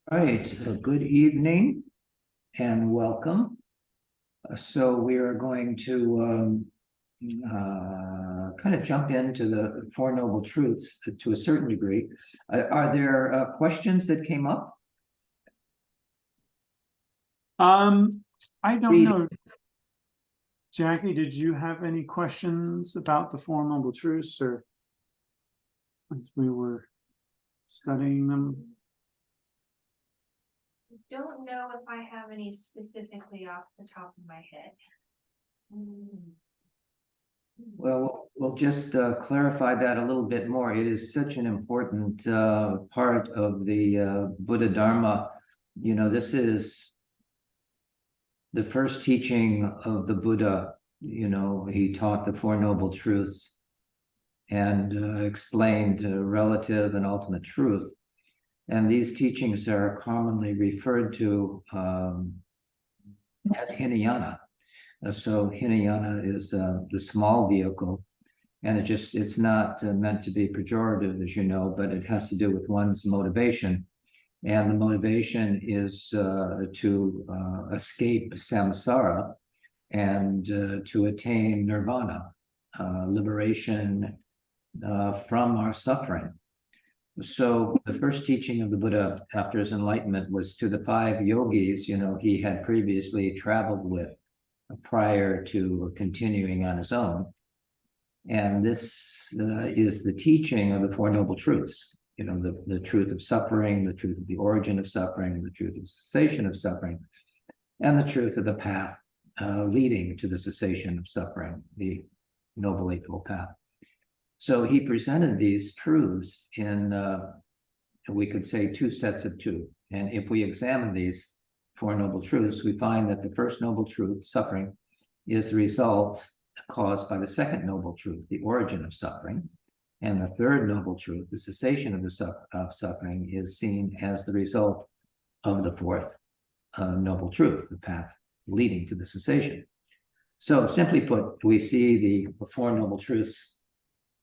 Right, good evening and welcome. So we are going to kind of jump into the Four Noble Truths to a certain degree. Are there questions that came up? I don't Read. know. Jackie, did you have any questions about the Four Noble Truths, or as we were studying them? Don't know if I have any specifically off the top of my head. Well, we'll just clarify that a little bit more. It is such an important part of the Buddha Dharma. You know, this is the first teaching of the Buddha. You know, he taught the Four Noble Truths and explained relative and ultimate truth. And these teachings are commonly referred to as Hinayana. So Hinayana is the small vehicle, and it's not meant to be pejorative, as you know, but it has to do with one's motivation. And the motivation is to escape samsara and to attain nirvana, liberation from our suffering. So the first teaching of the Buddha after his enlightenment was to the five yogis, you know, he had previously traveled with prior to continuing on his own. And this is the teaching of the Four Noble Truths, you know, the truth of suffering, the truth of the origin of suffering, the truth of cessation of suffering, and the truth of the path leading to the cessation of suffering, the Noble Eightfold Path. So he presented these truths in, we could say, two sets of two. And if we examine these Four Noble Truths, we find that the first Noble Truth, suffering, is the result caused by the second Noble Truth, the origin of suffering. And the third Noble Truth, the cessation of suffering, is seen as the result of the fourth Noble Truth, the path leading to the cessation. So simply put, we see the Four Noble Truths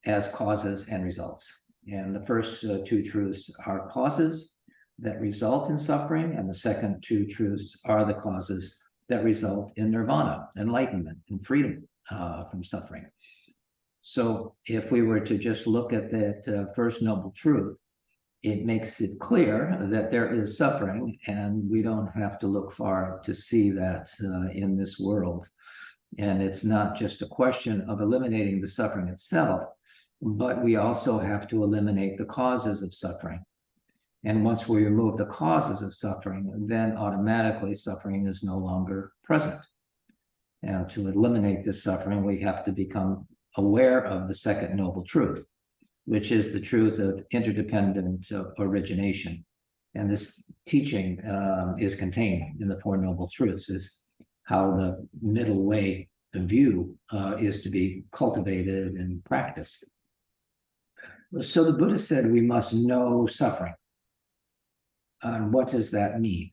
as causes and results. And the first two truths are causes that result in suffering, and the second two truths are the causes that result in nirvana, enlightenment, and freedom from suffering. So if we were to just look at that first noble truth, it makes it clear that there is suffering, and we don't have to look far to see that in this world. And it's not just a question of eliminating the suffering itself, but we also have to eliminate the causes of suffering. And once we remove the causes of suffering, then automatically suffering is no longer present. And to eliminate this suffering, we have to become aware of the second noble truth, which is the truth of interdependent origination. And this teaching is contained in the Four Noble Truths, is how the middle way view is to be cultivated and practiced. So the Buddha said we must know suffering. And what does that mean?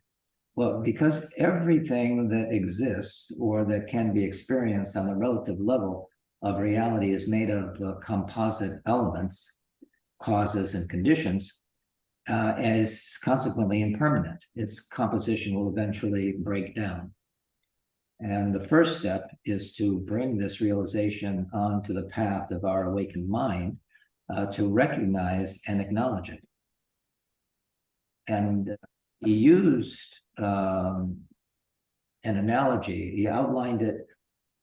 Well, because everything that exists or that can be experienced on the relative level of reality is made of composite elements, causes and conditions, and is consequently impermanent. Its composition will eventually break down. And the first step is to bring this realization onto the path of our awakened mind, to recognize and acknowledge it. And he used an analogy. He outlined it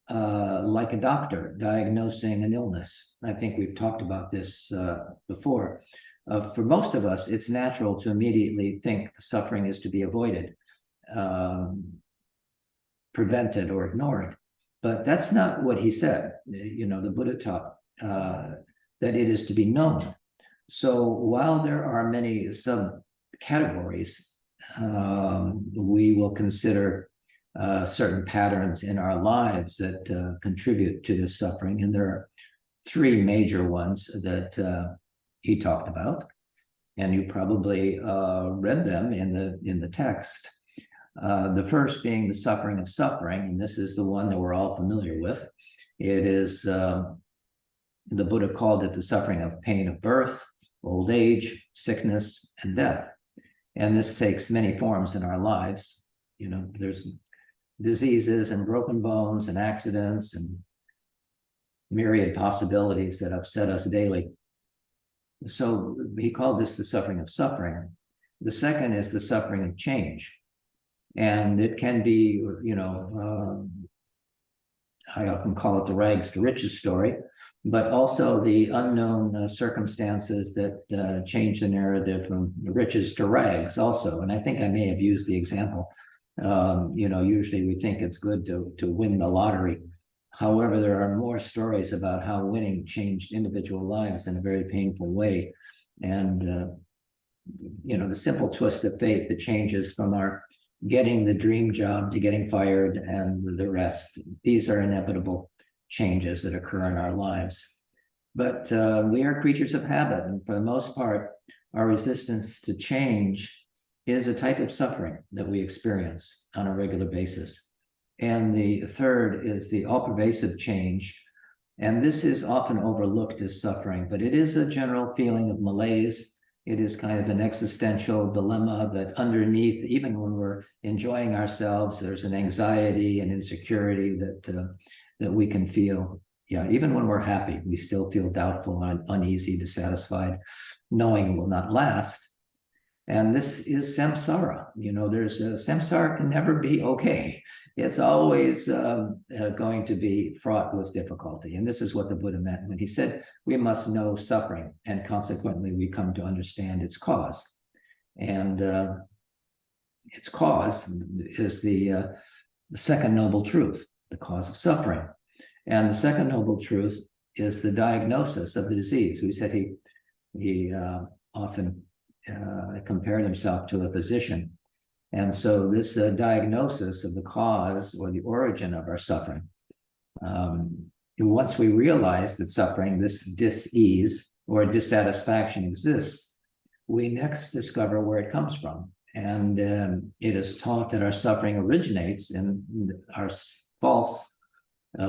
like a doctor diagnosing an illness. I think we've talked about this before. For most of us, it's natural to immediately think suffering is to be avoided, prevented, or ignored. But that's not what he said. You know, the Buddha taught that it is to be known. So while there are many subcategories, we will consider certain patterns in our lives that contribute to this suffering. And there are three major ones that he talked about, and you probably read them in the text. The first being the suffering of suffering, and this is the one that we're all familiar with. It is the Buddha called it the suffering of pain of birth, old age, sickness, and death. And this takes many forms in our lives. You know, there's diseases and broken bones and accidents and myriad possibilities that upset us daily. So he called this the suffering of suffering. The second is the suffering of change. And it can be, you know, I often call it the rags to riches story, but also the unknown circumstances that change the narrative from riches to rags also. And I think I may have used the example, you know, usually we think it's good to win the lottery. However, there are more stories about how winning changed individual lives in a very painful way. And, you know, the simple twist of fate that changes from our getting the dream job to getting fired and the rest. These are inevitable changes that occur in our lives. But we are creatures of habit. And for the most part, our resistance to change is a type of suffering that we experience on a regular basis. And the third is the all-pervasive change. And this is often overlooked as suffering, but it is a general feeling of malaise. It is kind of an existential dilemma that underneath, even when we're enjoying ourselves, there's an anxiety and insecurity that we can feel. Yeah, even when we're happy, we still feel doubtful and uneasy, dissatisfied, knowing it will not last. And this is samsara. You know, there's samsara can never be okay. It's always going to be fraught with difficulty. And this is what the Buddha meant when he said, we must know suffering, and consequently we come to understand its cause. And its cause is the second noble truth, the cause of suffering. And the second noble truth is the diagnosis of the disease. We said he often compared himself to a physician. And so this diagnosis of the cause or the origin of our suffering, once we realize that suffering, this dis-ease or dissatisfaction exists, we next discover where it comes from. And it is taught that our suffering originates in our false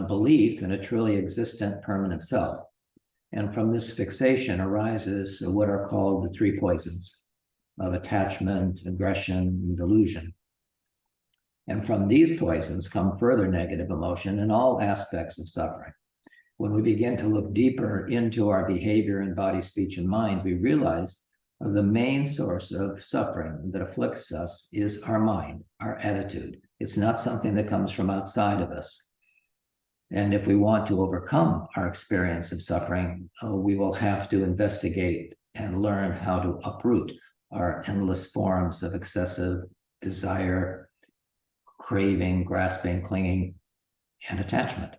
belief in a truly existent permanent self. And from this fixation arises what are called the three poisons of attachment, aggression, and delusion. And from these poisons come further negative emotion in all aspects of suffering. When we begin to look deeper into our behavior in body, speech, and mind, we realize the main source of suffering that afflicts us is our mind, our attitude. It's not something that comes from outside of us. And if we want to overcome our experience of suffering, we will have to investigate and learn how to uproot our endless forms of excessive desire, craving, grasping, clinging, and attachment.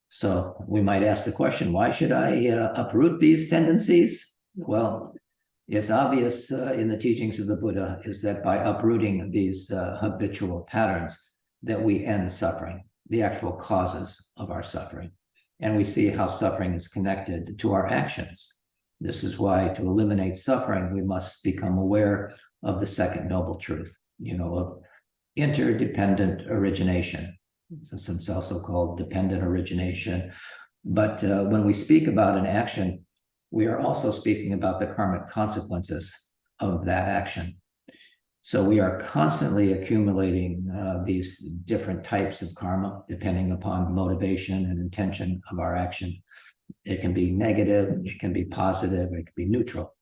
So we might ask the question, why should I uproot these tendencies? Well, it's obvious in the teachings of the Buddha is that by uprooting these habitual patterns that we end suffering, the actual causes of our suffering. And we see how suffering is connected to our actions. This is why to eliminate suffering, we must become aware of the second noble truth, you know, of interdependent origination. It's also called dependent origination. But when we speak about an action, we are also speaking about the karmic consequences of that action. So we are constantly accumulating these different types of karma, depending upon the motivation and intention of our action. It can be negative, it can be positive, it can be neutral.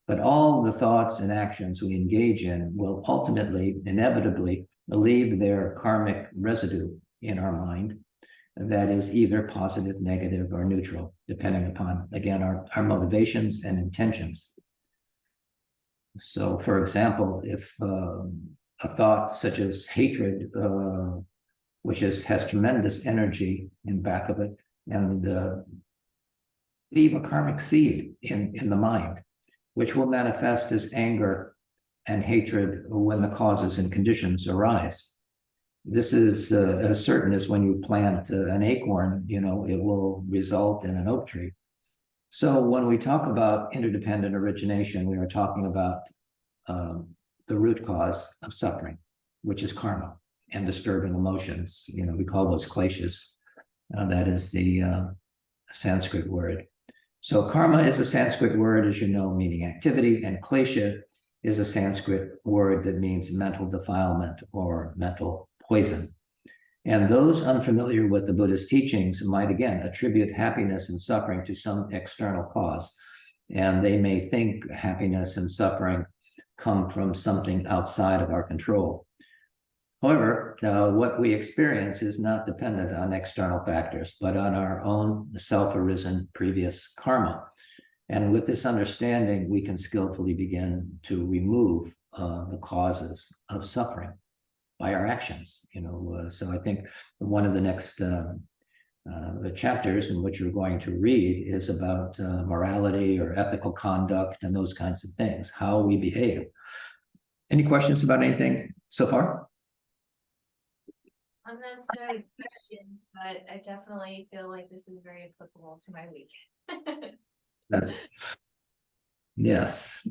But all the thoughts and actions we engage in will ultimately, inevitably, leave their karmic residue in our mind that is either positive, negative, or neutral, depending upon, again, our motivations and intentions. So, for example, if a thought such as hatred, which has tremendous energy in back of it, and leave a karmic seed in the mind, which will manifest as anger and hatred when the causes and conditions arise. This is as certain as when you plant an acorn, you know, it will result in an oak tree. So when we talk about interdependent origination, we are talking about the root cause of suffering, which is karma and disturbing emotions. You know, we call those kleshas. That is the Sanskrit word. So karma is a Sanskrit word, as you know, meaning activity, and klesha is a Sanskrit word that means mental defilement or mental poison. And those unfamiliar with the Buddhist teachings might again attribute happiness and suffering to some external cause. And they may think happiness and suffering come from something outside of our control. However, what we experience is not dependent on external factors, but on our own self-arisen previous karma. And with this understanding, we can skillfully begin to remove the causes of suffering by our actions. So I think one of the next the chapters in which you're going to read is about morality or ethical conduct and those kinds of things, how we behave. Any questions about anything so far? Not necessarily questions, but I definitely feel like this is very applicable to my week. Yes.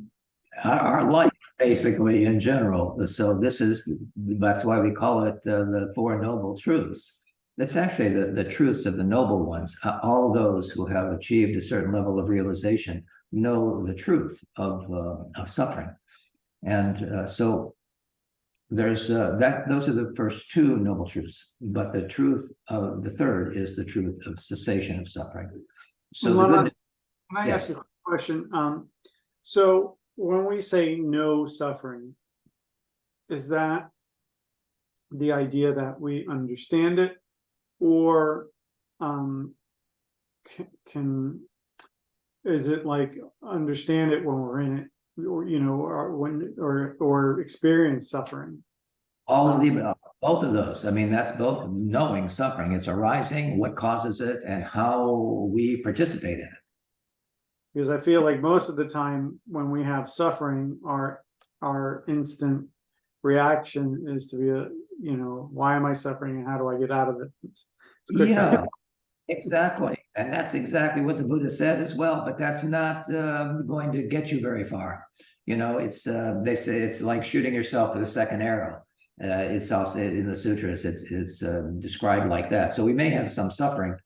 Our life, basically, in general. So that's why we call it the Four Noble Truths. That's actually the truths of the noble ones. All those who have achieved a certain level of realization know the truth of suffering. And so there's those are the first two noble truths, but the truth of the third is the truth of cessation of suffering. So Lama, can I ask a question? So when we say no suffering, is that the idea that we understand it, or is it like understand it when we're in it, or or experience suffering? all of the above, both of those. I mean, that's both knowing suffering. It's arising, what causes it, and how we participate in it. Because I feel like most of the time when we have suffering, our instant reaction is to be why am I suffering and how do I get out of it? It's quick. Yeah, exactly. And that's exactly what the Buddha said as well, but that's not going to get you very far. It's they say it's like shooting yourself with a second arrow. It's also in the sutras, it's described like that. So we may have some suffering,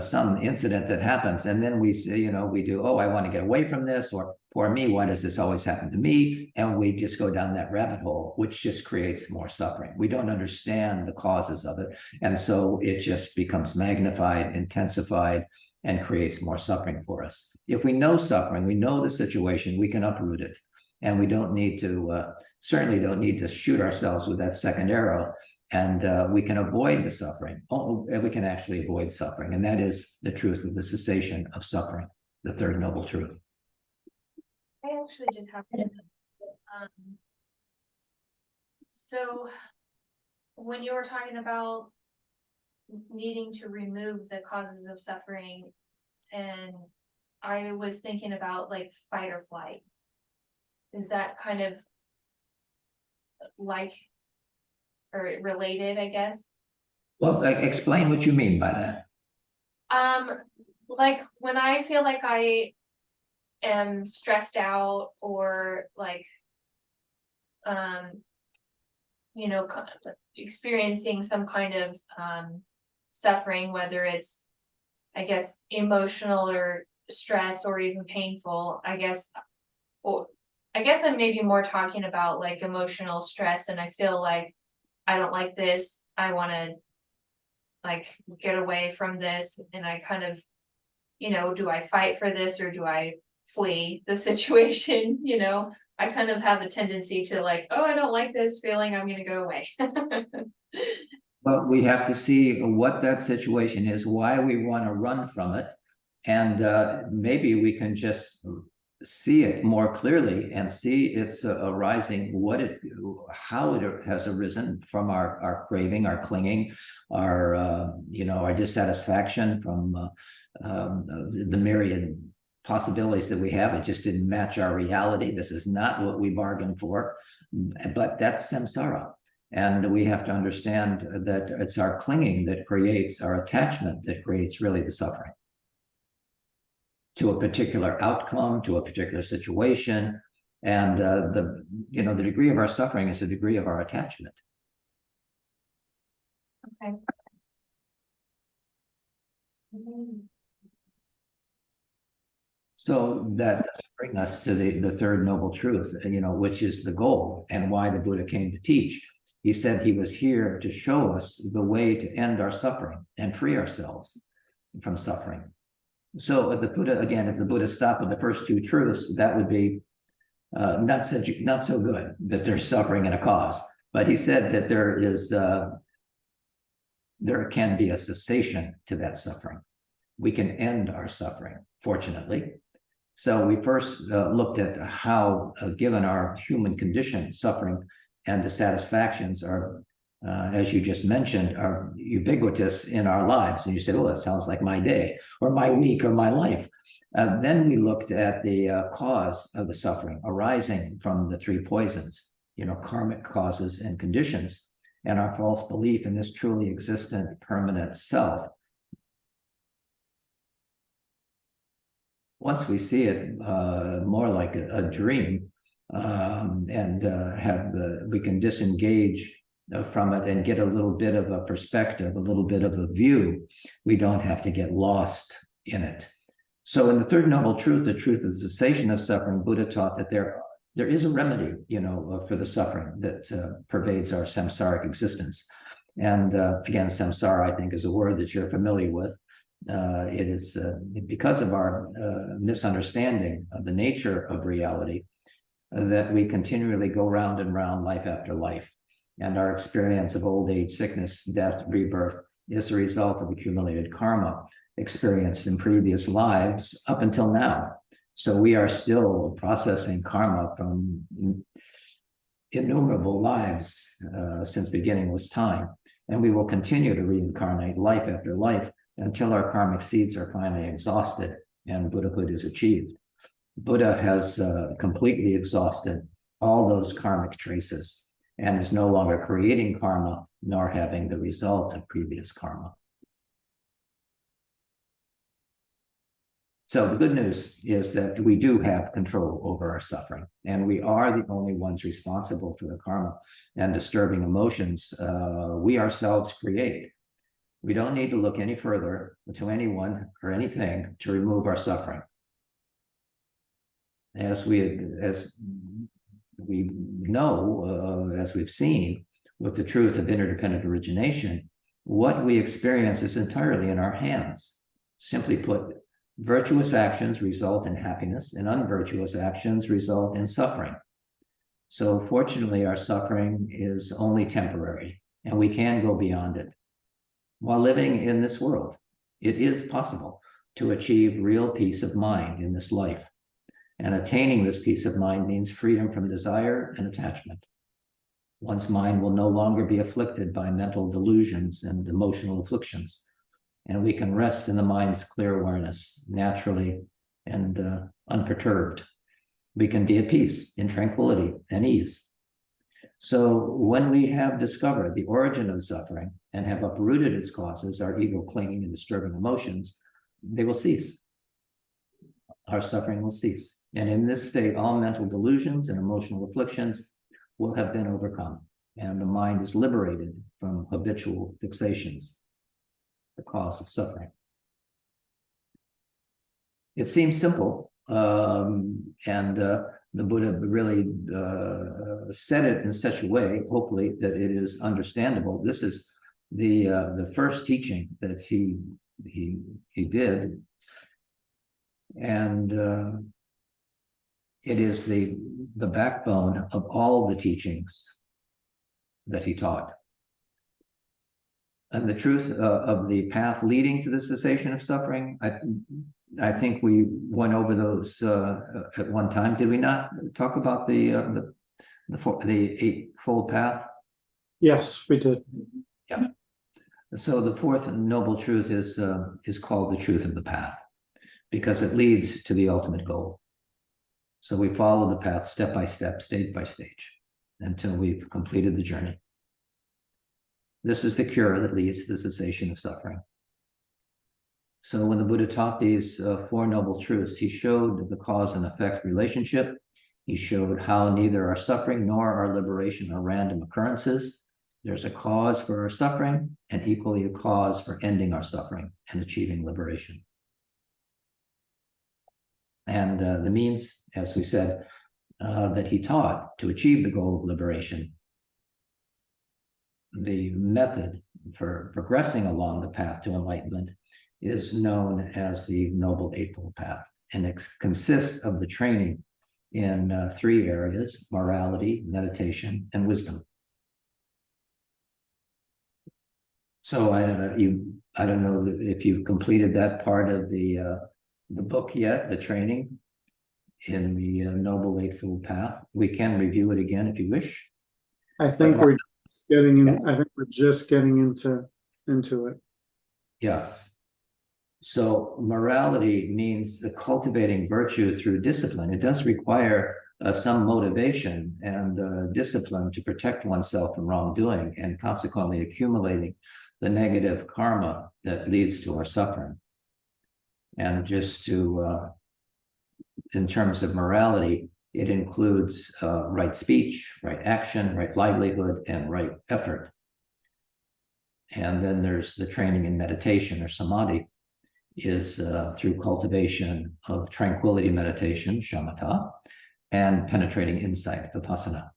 some incident that happens, and then we say, we do, oh, I want to get away from this, or for me, why does this always happen to me? And we just go down that rabbit hole, which just creates more suffering. We don't understand the causes of it, and so it just becomes magnified, intensified, and creates more suffering for us. If we know suffering, we know the situation, we can uproot it, and we don't need to certainly don't need to shoot ourselves with that second arrow. And we can avoid the suffering. We can actually avoid suffering. And that is the truth of the cessation of suffering, the third noble truth. I actually did have so when you were talking about needing to remove the causes of suffering, and I was thinking about like fight or flight. Is that kind of like or related, I guess? Well, explain what you mean by that. Like when I feel like I am stressed out or like experiencing some kind of suffering, whether it's I guess emotional or stress or even painful, I guess I'm maybe more talking about like emotional stress, and I feel like I don't like this, I want to like get away from this, and I kind of do I fight for this or do I flee the situation? I kind of have a tendency to like, oh, I don't like this feeling, I'm gonna go away. But we have to see what that situation is, why we want to run from it, and maybe we can just see it more clearly and see its arising, how it has arisen from our craving, our clinging, our dissatisfaction from the myriad possibilities that we have. It just didn't match our reality. This is not what we bargained for, but that's samsara. And we have to understand that it's our clinging that creates our attachment, that creates really the suffering to a particular outcome, to a particular situation. And the degree of our suffering is the degree of our attachment. Okay. So that does bring us to the third noble truth, which is the goal and why the Buddha came to teach. He said he was here to show us the way to end our suffering and free ourselves from suffering. So if the Buddha stopped with the first two truths, that would be not so good, that there's suffering and a cause. But he said that there can be a cessation to that suffering. We can end our suffering, fortunately. So we first looked at how, given our human condition, suffering and dissatisfactions are, as you just mentioned, are ubiquitous in our lives. And you said, oh, that sounds like my day or my week or my life. Then we looked at the cause of the suffering arising from the three poisons, karmic causes and conditions, and our false belief in this truly existent permanent self. Once we see it more like a dream, we can disengage from it and get a little bit of a perspective, a little bit of a view. We don't have to get lost in it. So in the third noble truth, the truth of the cessation of suffering, Buddha taught that there is a remedy, for the suffering that pervades our samsaric existence. And again, samsara, I think, is a word that you're familiar with. It is because of our misunderstanding of the nature of reality that we continually go round and round, life after life. And our experience of old age, sickness, death, rebirth is a result of accumulated karma experienced in previous lives up until now. So we are still processing karma from innumerable lives since beginningless time. And we will continue to reincarnate life after life until our karmic seeds are finally exhausted and Buddhahood is achieved. Buddha has completely exhausted all those karmic traces and is no longer creating karma nor having the result of previous karma. So the good news is that we do have control over our suffering, and we are the only ones responsible for the karma and disturbing emotions we ourselves create. We don't need to look any further to anyone or anything to remove our suffering. As we know, as we've seen with the truth of interdependent origination, what we experience is entirely in our hands. Simply put, virtuous actions result in happiness and unvirtuous actions result in suffering. So fortunately, our suffering is only temporary and we can go beyond it. While living in this world, it is possible to achieve real peace of mind in this life. And attaining this peace of mind means freedom from desire and attachment. One's mind will no longer be afflicted by mental delusions and emotional afflictions, and we can rest in the mind's clear awareness naturally and unperturbed. We can be at peace, in tranquility and ease. So when we have discovered the origin of suffering and have uprooted its causes, our ego clinging and disturbing emotions, they will cease. Our suffering will cease. And in this state, all mental delusions and emotional afflictions will have been overcome. And the mind is liberated from habitual fixations, the cause of suffering. It seems simple, and the Buddha really said it in such a way, hopefully, that it is understandable. This is the first teaching that he did, and it is the backbone of all the teachings that he taught. And the truth of the path leading to the cessation of suffering, I think we went over those at one time. Did we not talk about the eightfold path? Yes, we did. Yeah. So the fourth noble truth is called the truth of the path because it leads to the ultimate goal. So we follow the path step by step, stage by stage, until we've completed the journey. This is the cure that leads to the cessation of suffering. So when the Buddha taught these four noble truths, he showed the cause and effect relationship. He showed how neither our suffering nor our liberation are random occurrences. There's a cause for our suffering and equally a cause for ending our suffering and achieving liberation. Thank you. and the means, as we said, that he taught to achieve the goal of liberation. The method for progressing along the path to enlightenment is known as the Noble Eightfold Path, and it consists of the training in 3 areas: morality, meditation, and wisdom. So I don't know if you've completed that part of the book yet, the training in the Noble Eightfold Path. We can review it again if you wish. I think we're just getting in, I think we're just getting into it. Yes. So morality means cultivating virtue through discipline. It does require some motivation and discipline to protect oneself from wrongdoing, and consequently accumulating the negative karma that leads to our suffering. And just to, in terms of morality, it includes right speech, right action, right livelihood, and right effort. And then there's the training in meditation, or samadhi, is through cultivation of tranquility meditation, shamatha, and penetrating insight, vipassana.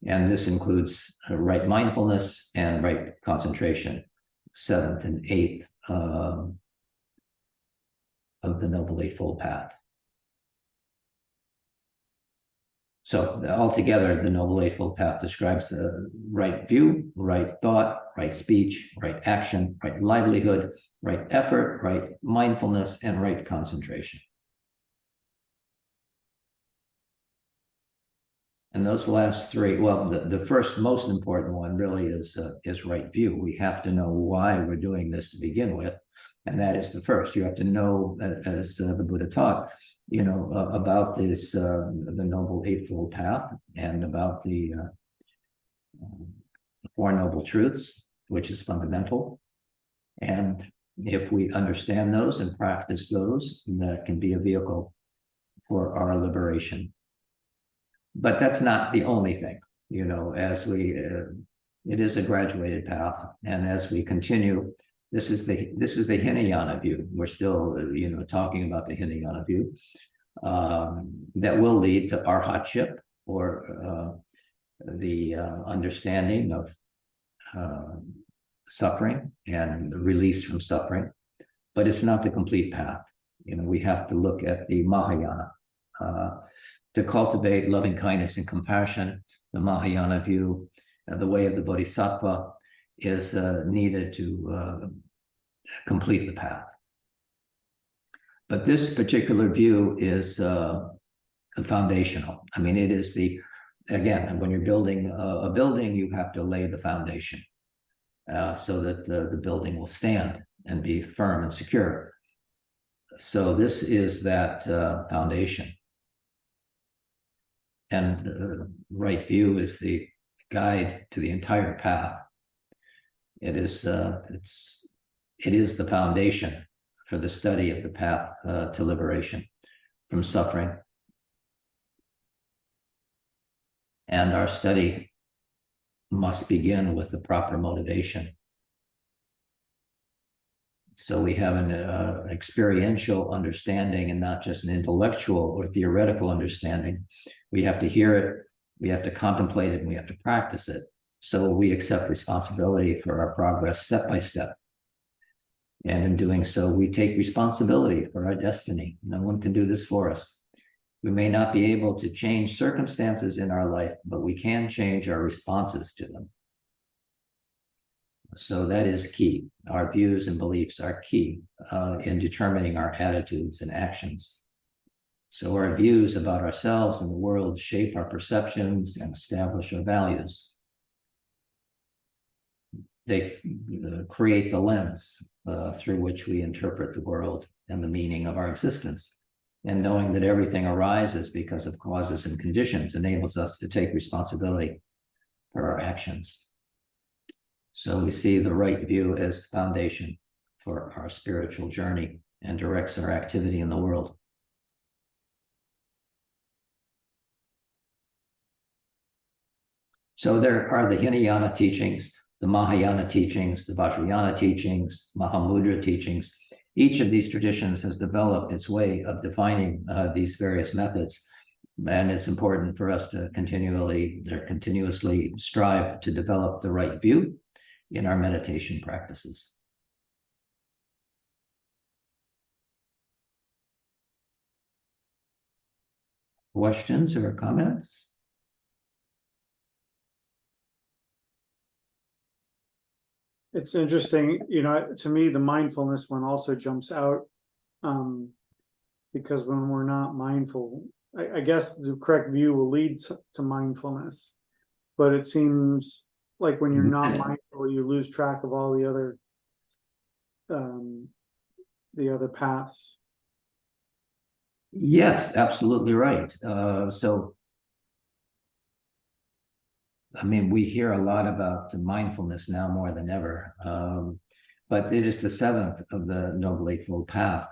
And this includes right mindfulness and right concentration, 7th and 8th of the Noble Eightfold Path. So altogether, the Noble Eightfold Path describes the right view, right thought, right speech, right action, right livelihood, right effort, right mindfulness, and right concentration. And those last 3, well, the first most important one really is right view. We have to know why we're doing this to begin with, and that is the first. You have to know, as the Buddha taught, about this, the Noble Eightfold Path, and about the 4 Noble Truths, which is fundamental. And if we understand those and practice those, that can be a vehicle for our liberation. But that's not the only thing, as we, it is a graduated path. And as we continue, this is the Hinayana view. We're still, talking about the Hinayana view that will lead to arhatship, or the understanding of suffering and release from suffering. But it's not the complete path. We have to look at the Mahayana. To cultivate loving kindness and compassion, the Mahayana view, the way of the Bodhisattva, is needed to complete the path. But this particular view is foundational. I mean, it is again, when you're building a building, you have to lay the foundation so that the building will stand and be firm and secure. So this is that foundation. And right view is the guide to the entire path. It is the foundation for the study of the path to liberation from suffering. And our study must begin with the proper motivation. So we have an experiential understanding, and not just an intellectual or theoretical understanding. We have to hear it, we have to contemplate it, and we have to practice it. So we accept responsibility for our progress step by step. And in doing so, we take responsibility for our destiny. No one can do this for us. We may not be able to change circumstances in our life, but we can change our responses to them. So that is key. Our views and beliefs are key in determining our attitudes and actions. So our views about ourselves and the world shape our perceptions and establish our values. They create the lens through which we interpret the world and the meaning of our existence. And knowing that everything arises because of causes and conditions enables us to take responsibility for our actions. So we see the right view as the foundation for our spiritual journey and directs our activity in the world. So there are the Hinayana teachings, the Mahayana teachings, the Vajrayana teachings, Mahamudra teachings, each of these traditions has developed its way of defining these various methods. And it's important for us to continuously strive to develop the right view in our meditation practices. Questions or comments? It's interesting, to me, the mindfulness one also jumps out, because when we're not mindful, I guess the correct view will lead to mindfulness, but it seems like when you're not mindful, you lose track of all the other paths. Yes, absolutely right. So, I mean, we hear a lot about mindfulness now more than ever, but it is the seventh of the Noble Eightfold Path.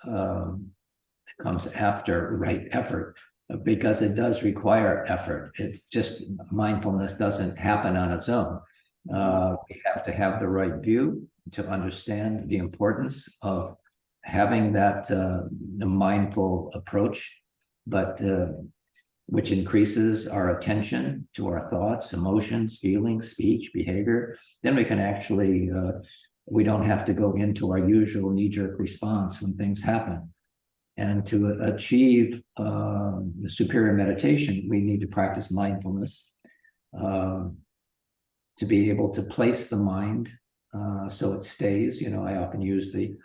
It comes after right effort, because it does require effort. It's just mindfulness doesn't happen on its own. We have to have the right view to understand the importance of having that mindful approach, but which increases our attention to our thoughts, emotions, feelings, speech, behavior. Then we can actually, we don't have to go into our usual knee-jerk response when things happen. And to achieve the superior meditation, we need to practice mindfulness to be able to place the mind so it stays. I often use the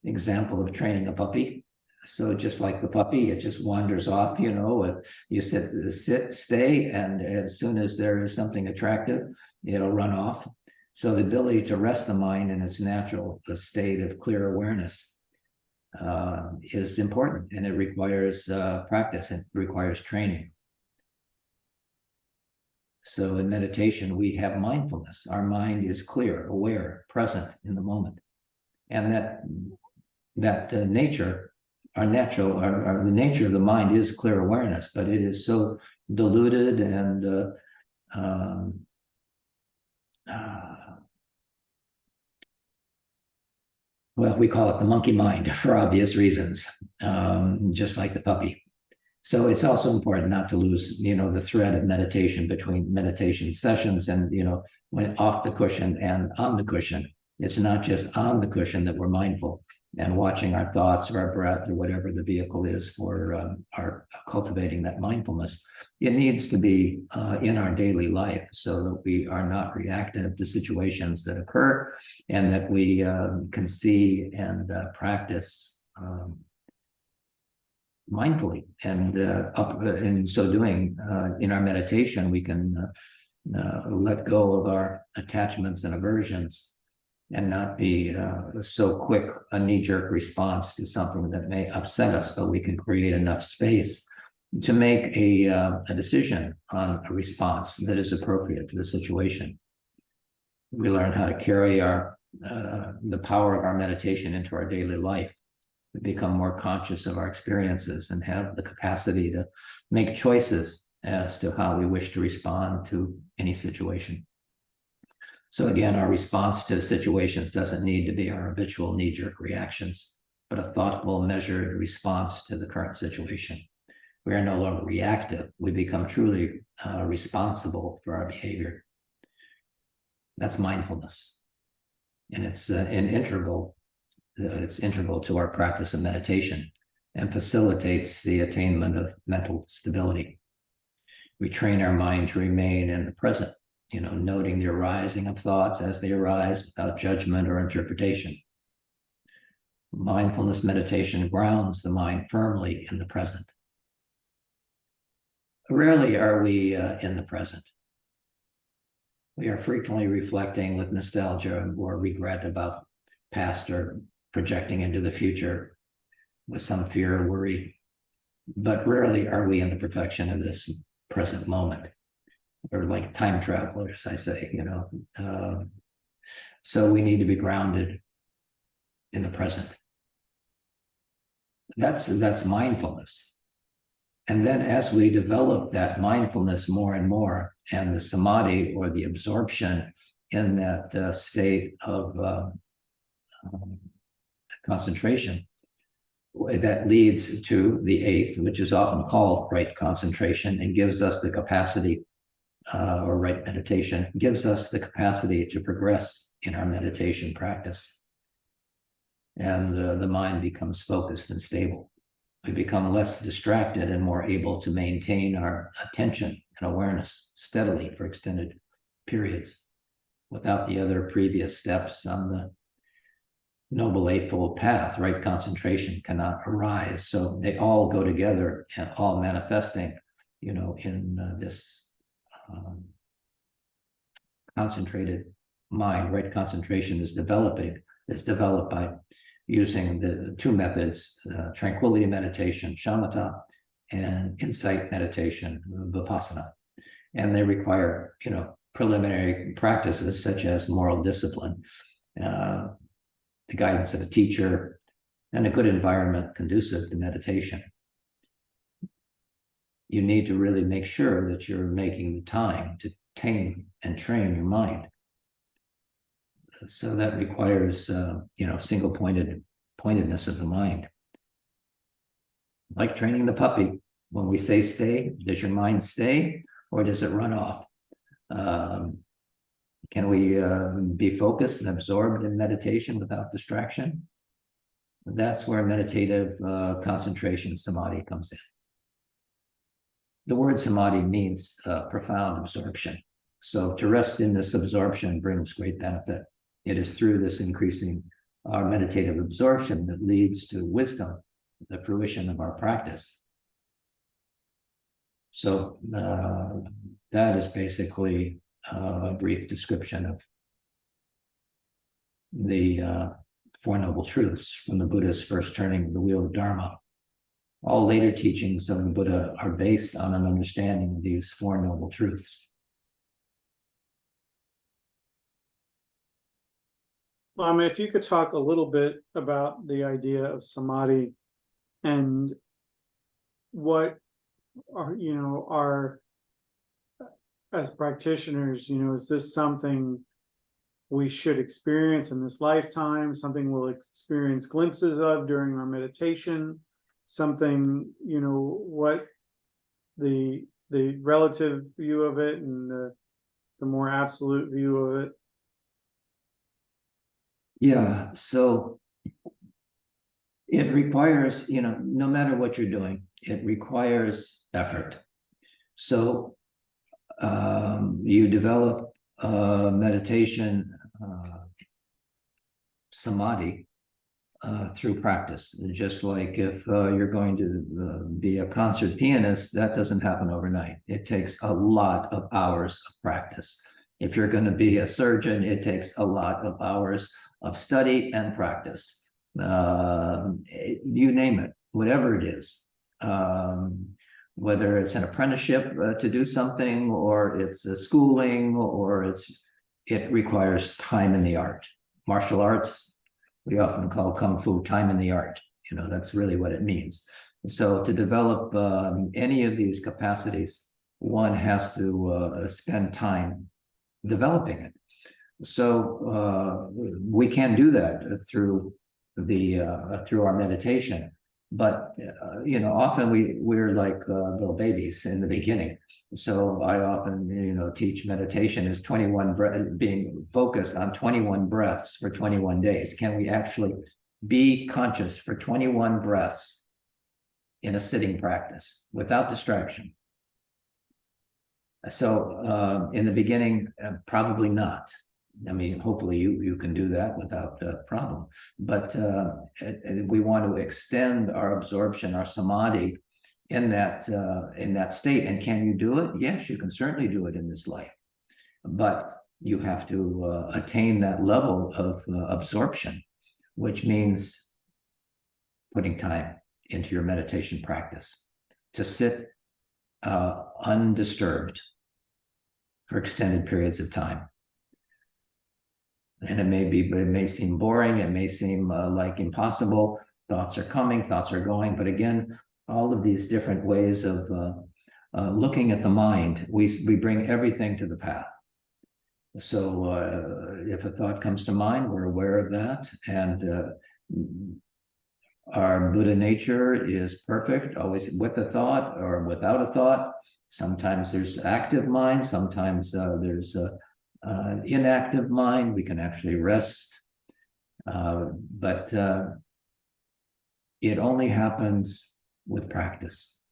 example of training a puppy. So just like the puppy, it just wanders off, you sit, stay, and as soon as there is something attractive, it'll run off. So the ability to rest the mind in its natural state of clear awareness is important, and it requires practice, it requires training. So in meditation, we have mindfulness. Our mind is clear, aware, present in the moment. And that nature, the nature of the mind is clear awareness, but it is so diluted and well, we call it the monkey mind for obvious reasons, just like the puppy. So it's also important not to lose, the thread of meditation between meditation sessions and, when off the cushion and on the cushion. It's not just on the cushion that we're mindful and watching our thoughts or our breath or whatever the vehicle is for our cultivating that mindfulness. It needs to be in our daily life so that we are not reactive to situations that occur, and that we can see and practice mindfully. And in so doing, in our meditation, we can let go of our attachments and aversions and not be so quick a knee-jerk response to something that may upset us, but we can create enough space to make a decision on a response that is appropriate to the situation. We learn how to carry the power of our meditation into our daily life. We become more conscious of our experiences and have the capacity to make choices as to how we wish to respond to any situation. So again, our response to situations doesn't need to be our habitual knee-jerk reactions, but a thoughtful, measured response to the current situation. We are no longer reactive. We become truly responsible for our behavior. That's mindfulness. And it's integral to our practice of meditation and facilitates the attainment of mental stability. We train our mind to remain in the present, noting the arising of thoughts as they arise without judgment or interpretation. Mindfulness meditation grounds the mind firmly in the present. Rarely are we in the present. We are frequently reflecting with nostalgia or regret about past, or projecting into the future with some fear or worry. But rarely are we in the perfection of this present moment. We're like time travelers, I say, so we need to be grounded in the present. That's mindfulness. And then as we develop that mindfulness more and more, and the samadhi, or the absorption in that state of concentration that leads to the eighth, which is often called right concentration, and gives us the capacity, or right meditation, gives us the capacity to progress in our meditation practice. And the mind becomes focused and stable. We become less distracted and more able to maintain our attention and awareness steadily for extended periods. Without the other previous steps on the Noble Eightfold Path, right concentration cannot arise. So they all go together and all manifesting, in this concentrated mind. Right concentration is developed by using the two methods, tranquility meditation, shamatha, and insight meditation, vipassana. And they require, preliminary practices such as moral discipline, the guidance of a teacher, and a good environment conducive to meditation. You need to really make sure that you're making the time to tame and train your mind. So that requires, single pointedness of the mind. Like training the puppy. When we say stay, does your mind stay or does it run off? Can we be focused and absorbed in meditation without distraction? That's where meditative concentration, samadhi, comes in. The word samadhi means profound absorption. So to rest in this absorption brings great benefit. It is through this increasing our meditative absorption that leads to wisdom, the fruition of our practice. So that is basically a brief description of the Four Noble Truths from the Buddha's first turning of the wheel of Dharma. All later teachings of the Buddha are based on an understanding of these Four Noble Truths. If you could talk a little bit about the idea of samadhi and what are as practitioners, is this something we should experience in this lifetime, something we'll experience glimpses of during our meditation, something, what the relative view of it and the more absolute view of it? Yeah, so it requires, no matter what you're doing, it requires effort. So you develop meditation, samadhi, through practice. Just like if you're going to be a concert pianist, that doesn't happen overnight. It takes a lot of hours of practice. If you're going to be a surgeon, it takes a lot of hours of study and practice. You name it, whatever it is. Whether it's an apprenticeship to do something, or it's a schooling, or it requires time in the art. Martial arts, we often call Kung Fu time in the art. That's really what it means. So to develop any of these capacities, one has to spend time developing it. So we can do that through our meditation. But often we're like little babies in the beginning. So I often teach meditation is 21 being focused on 21 breaths for 21 days. Can we actually be conscious for 21 breaths in a sitting practice without distraction? So in the beginning, probably not. I mean, hopefully you can do that without a problem. But we want to extend our absorption, our samadhi, in that state. And can you do it? Yes, you can certainly do it in this life. But you have to attain that level of absorption, which means putting time into your meditation practice to sit undisturbed for extended periods of time. And it may seem boring, it may seem like impossible. Thoughts are coming, thoughts are going. But again, all of these different ways of looking at the mind, we bring everything to the path. So if a thought comes to mind, we're aware of that. And Our Buddha nature is perfect, always with a thought or without a thought. Sometimes there's active mind, sometimes there's inactive mind. We can actually rest, but it only happens with practice.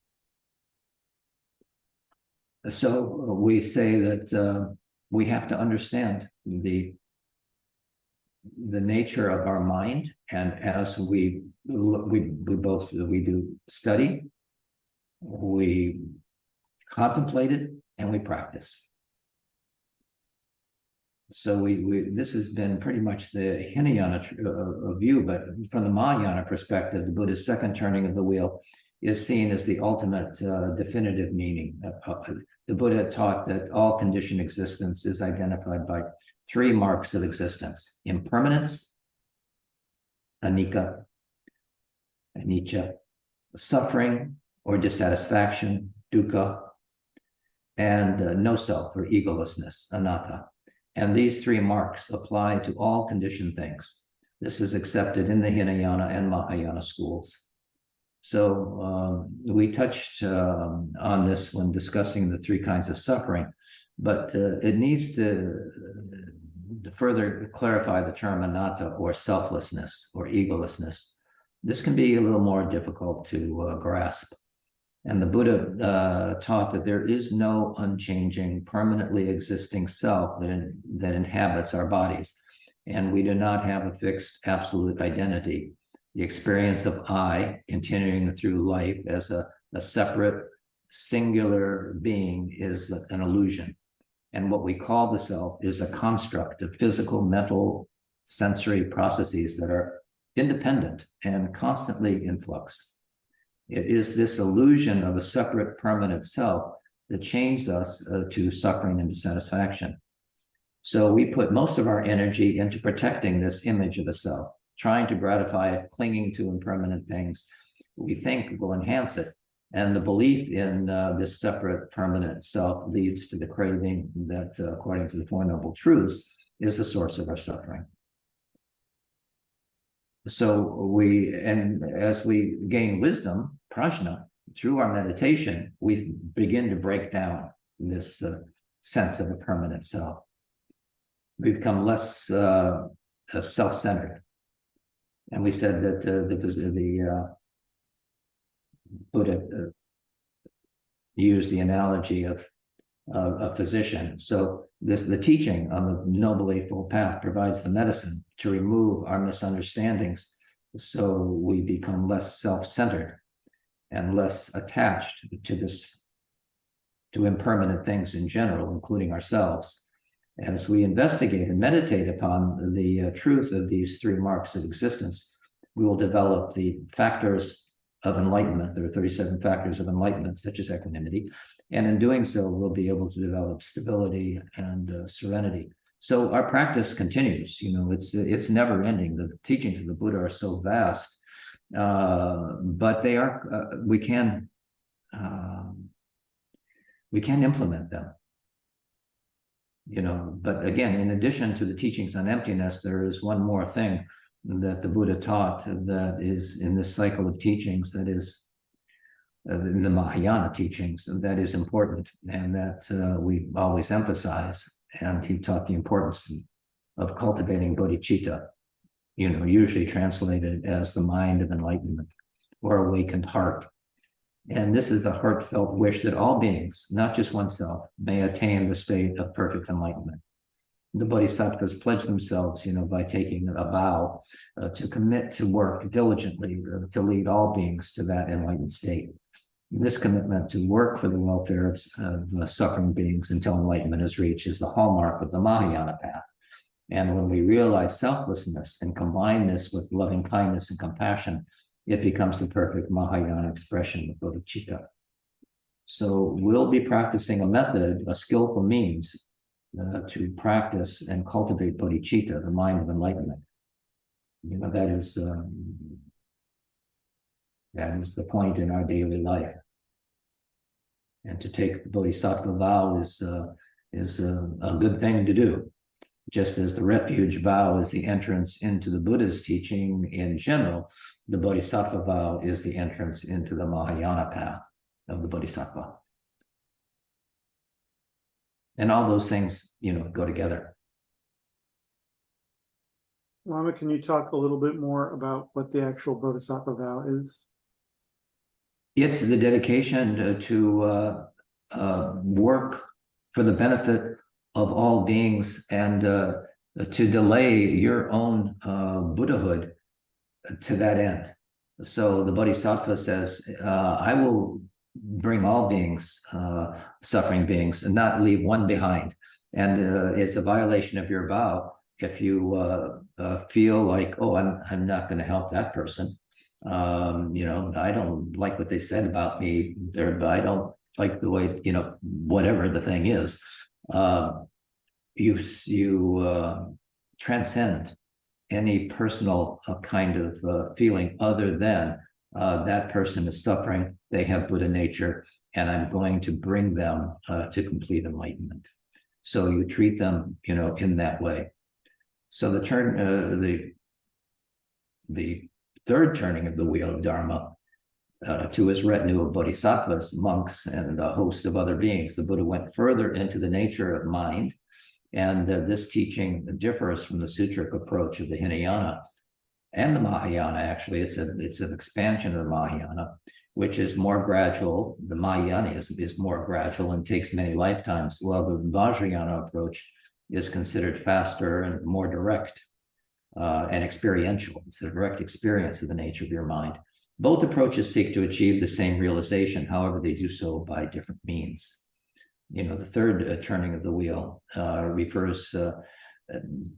So we say that we have to understand the nature of our mind, and as we do study, we contemplate it, and we practice. So this has been pretty much the Hinayana view, but from the Mahayana perspective, the Buddha's second turning of the wheel is seen as the ultimate definitive meaning. The Buddha taught that all conditioned existence is identified by three marks of existence: impermanence, anicca, anicca, suffering or dissatisfaction, dukkha, and no self or egolessness, anatta. And these three marks apply to all conditioned things. This is accepted in the Hinayana and Mahayana schools. So we touched on this when discussing the three kinds of suffering, but it needs to further clarify the term anatta, or selflessness or egolessness. This can be a little more difficult to grasp. And the Buddha taught that there is no unchanging, permanently existing self that inhabits our bodies. And we do not have a fixed absolute identity. The experience of I continuing through life as a separate, singular being is an illusion. And what we call the self is a construct of physical, mental, sensory processes that are independent and constantly in flux. It is this illusion of a separate, permanent self that chains us to suffering and dissatisfaction. So we put most of our energy into protecting this image of a self, trying to gratify it, clinging to impermanent things we think will enhance it. And the belief in this separate, permanent self leads to the craving that, according to the Four Noble Truths, is the source of our suffering. So as we gain wisdom, prajna, through our meditation, we begin to break down this sense of a permanent self. We become less self-centered. And we said that the Buddha used the analogy of a physician. So the teaching on the Noble Eightfold Path provides the medicine to remove our misunderstandings, so we become less self-centered and less attached to impermanent things in general, including ourselves. As we investigate and meditate upon the truth of these three marks of existence, we will develop the factors of enlightenment. There are 37 factors of enlightenment, such as equanimity. And in doing so, we'll be able to develop stability and serenity. So our practice continues. It's never ending. The teachings of the Buddha are so vast, but they are. We can implement them. But again, in addition to the teachings on emptiness, there is one more thing that the Buddha taught that is in this cycle of teachings, that is in the Mahayana teachings, that is important and that we always emphasize. And he taught the importance of cultivating bodhicitta, usually translated as the mind of enlightenment or awakened heart. And this is the heartfelt wish that all beings, not just oneself, may attain the state of perfect enlightenment. The bodhisattvas pledge themselves, by taking a vow to commit to work diligently to lead all beings to that enlightened state. This commitment to work for the welfare of suffering beings until enlightenment is reached is the hallmark of the Mahayana path. And when we realize selflessness and combine this with loving kindness and compassion, it becomes the perfect Mahayana expression of bodhicitta. So we'll be practicing a method, a skillful means to practice and cultivate bodhicitta, the mind of enlightenment. That is the point in our daily life. And to take the bodhisattva vow is a good thing to do. Just as the refuge vow is the entrance into the Buddha's teaching in general, the Bodhisattva vow is the entrance into the Mahayana path of the Bodhisattva. And all those things, go together. Lama, can you talk a little bit more about what the actual Bodhisattva vow is? It's the dedication to work for the benefit of all beings and to delay your own Buddhahood to that end. So the Bodhisattva says, I will bring all beings, suffering beings, and not leave one behind. And it's a violation of your vow if you feel like, oh, I'm not going to help that person. I don't like what they said about me there, but I don't like the way, whatever the thing is. You transcend any personal kind of feeling other than that person is suffering, they have Buddha nature, and I'm going to bring them to complete enlightenment. So you treat them, in that way. So the third turning of the wheel of Dharma to his retinue of bodhisattvas, monks, and a host of other beings, the Buddha went further into the nature of mind. And this teaching differs from the sutric approach of the Hinayana and the Mahayana. Actually, it's an expansion of the Mahayana, which is more gradual. The Mahayana is more gradual and takes many lifetimes, while the Vajrayana approach is considered faster and more direct and experiential. It's a direct experience of the nature of your mind. Both approaches seek to achieve the same realization, however, they do so by different means. The third turning of the wheel refers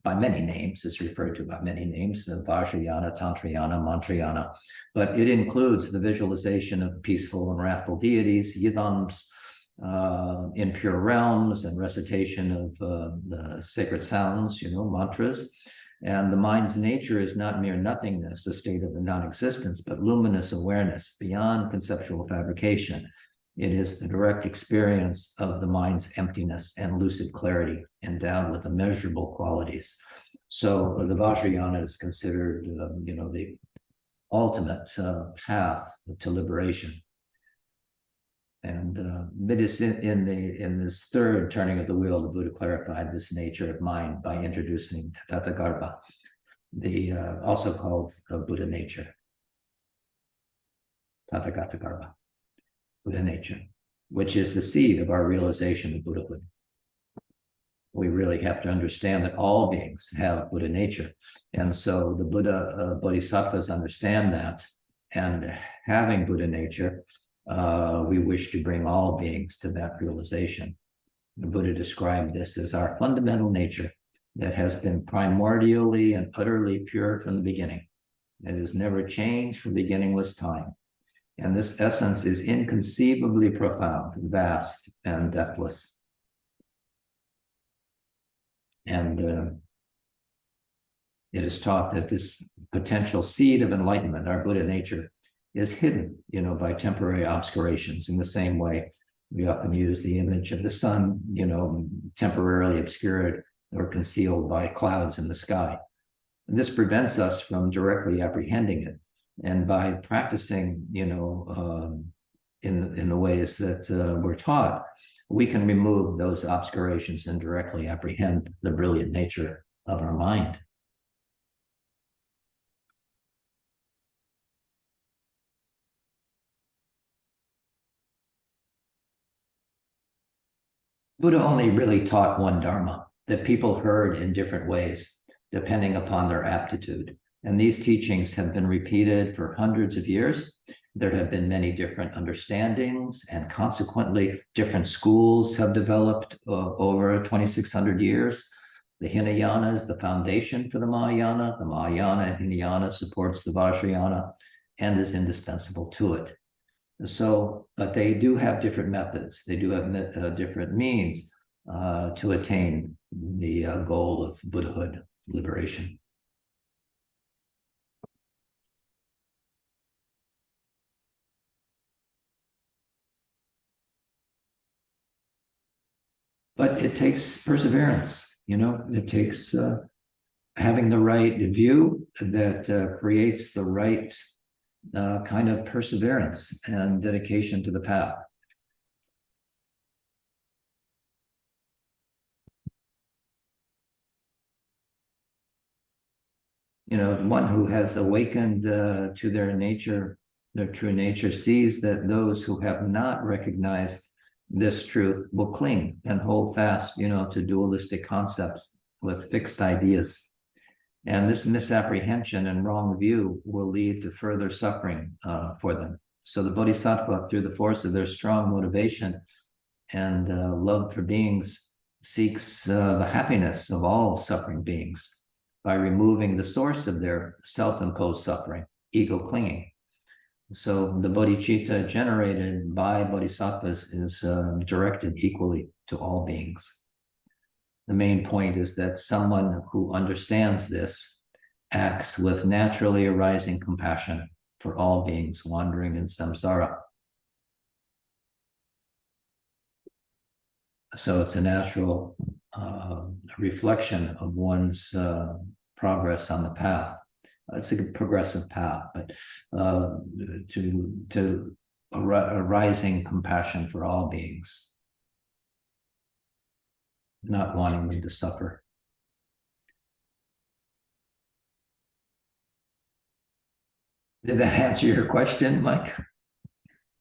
by many names. It's referred to by many names: Vajrayana, Tantrayana, Mantrayana, but it includes the visualization of peaceful and wrathful deities, yidams, in pure realms, and recitation of the sacred sounds, mantras. And the mind's nature is not mere nothingness, a state of non-existence, but luminous awareness beyond conceptual fabrication. It is the direct experience of the mind's emptiness and lucid clarity, endowed with immeasurable qualities. So the Vajrayana is considered, the ultimate path to liberation. And it is in this third turning of the wheel, the Buddha clarified this nature of mind by introducing Tathagarbha, also called Buddha nature. Tathagarbha. Buddha nature, which is the seed of our realization of Buddhahood. We really have to understand that all beings have Buddha nature. And so the Buddha bodhisattvas understand that. And having Buddha nature, we wish to bring all beings to that realization. The Buddha described this as our fundamental nature that has been primordially and utterly pure from the beginning. It has never changed from beginningless time. And this essence is inconceivably profound, vast, and deathless. And it is taught that this potential seed of enlightenment, our Buddha nature, is hidden, by temporary obscurations. In the same way, we often use the image of the sun, temporarily obscured or concealed by clouds in the sky. This prevents us from directly apprehending it. And by practicing, in the ways that we're taught, we can remove those obscurations and directly apprehend the brilliant nature of our mind. Buddha only really taught one Dharma that people heard in different ways, depending upon their aptitude. And these teachings have been repeated for hundreds of years. There have been many different understandings, and consequently, different schools have developed over 2,600 years. The Hinayana is the foundation for the Mahayana. The Mahayana and Hinayana supports the Vajrayana and is indispensable to it. So, but they do have different methods. They do have different means to attain the goal of Buddhahood, liberation. But it takes perseverance. It takes having the right view that creates the right kind of perseverance and dedication to the path. One who has awakened to their nature, their true nature, sees that those who have not recognized this truth will cling and hold fast, to dualistic concepts with fixed ideas. And this misapprehension and wrong view will lead to further suffering for them. So the Bodhisattva, through the force of their strong motivation and love for beings, seeks the happiness of all suffering beings by removing the source of their self-imposed suffering, ego clinging. So the bodhicitta generated by bodhisattvas is directed equally to all beings. The main point is that someone who understands this acts with naturally arising compassion for all beings wandering in samsara. So it's a natural reflection of one's progress on the path. It's a progressive path, but to arising compassion for all beings, not wanting them to suffer. Did that answer your question, Mike?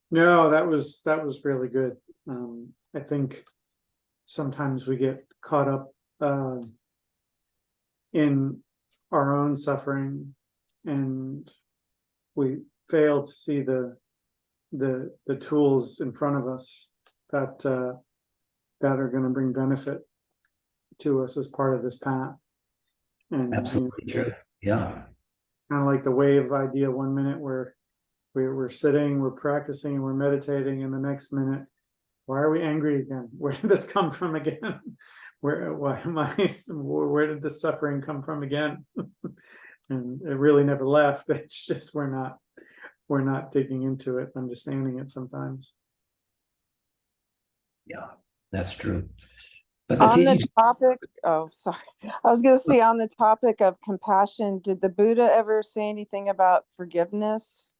No, that was really good. I think sometimes we get caught up in our own suffering, and we fail to see the tools in front of us that are going to bring benefit to us as part of this path. And absolutely true. Yeah. Kind of like the wave idea. One minute we're sitting, we're practicing, we're meditating, and the next minute, why are we angry again? Where did this come from again? Where did this suffering come from again? And it really never left. It's just we're not digging into it, understanding it sometimes. Yeah, that's true. But on the topic, oh, sorry. I was going to say, on the topic of compassion, did the Buddha ever say anything about forgiveness?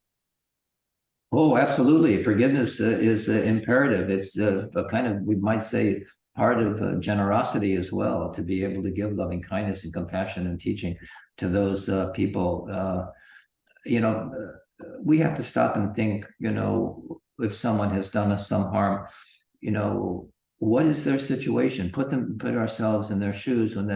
Oh, absolutely. Forgiveness is imperative. It's a kind of, we might say, part of generosity as well, to be able to give loving kindness and compassion and teaching to those people. We have to stop and think, if someone has done us some harm, what is their situation? Put ourselves in their shoes when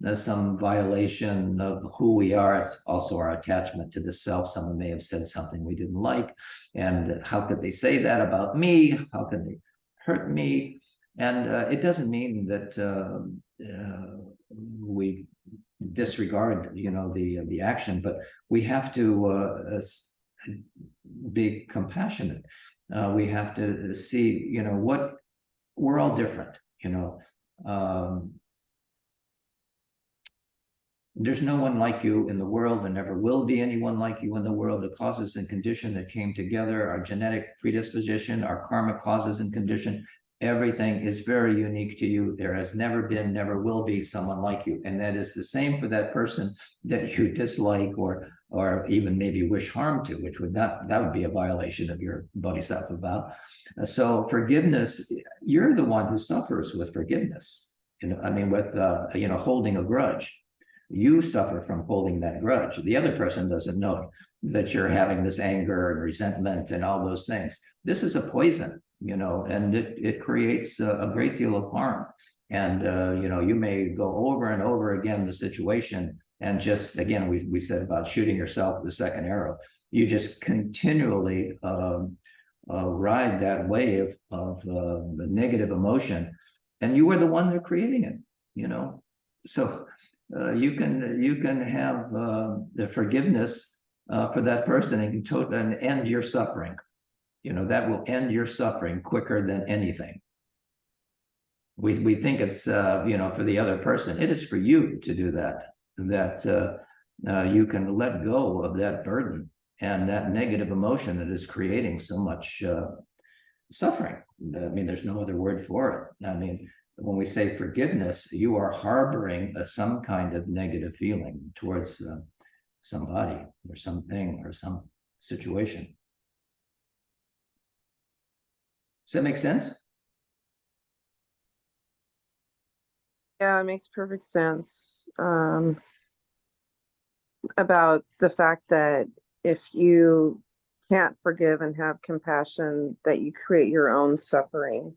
there's some violation of who we are. It's also our attachment to the self. Someone may have said something we didn't like, and how could they say that about me? How can they hurt me? And it doesn't mean that we disregard, the action, but we have to be compassionate. We have to see, what we're all different. There's no one like you in the world, and never will be anyone like you in the world. The causes and condition that came together, our genetic predisposition, our karmic causes and condition, everything is very unique to you. There has never been, never will be someone like you. And that is the same for that person that you dislike or even maybe wish harm to, which that would be a violation of your bodhisattva vow. So forgiveness, you're the one who suffers with forgiveness. With holding a grudge. You suffer from holding that grudge. The other person doesn't know that you're having this anger and resentment and all those things. This is a poison, and it creates a great deal of harm. And, you may go over and over again the situation, and just, again, we said about shooting yourself with the second arrow. You just continually ride that wave of negative emotion, and you were the one that creating it, So you can have the forgiveness for that person and end your suffering. That will end your suffering quicker than anything. We think it's for the other person. It is for you to do that. You can let go of that burden and that negative emotion that is creating so much suffering. There's no other word for it. when we say forgiveness, you are harboring some kind of negative feeling towards somebody or something or some situation. Does that make sense? Yeah, it makes perfect sense. About the fact that if you can't forgive and have compassion, that you create your own suffering.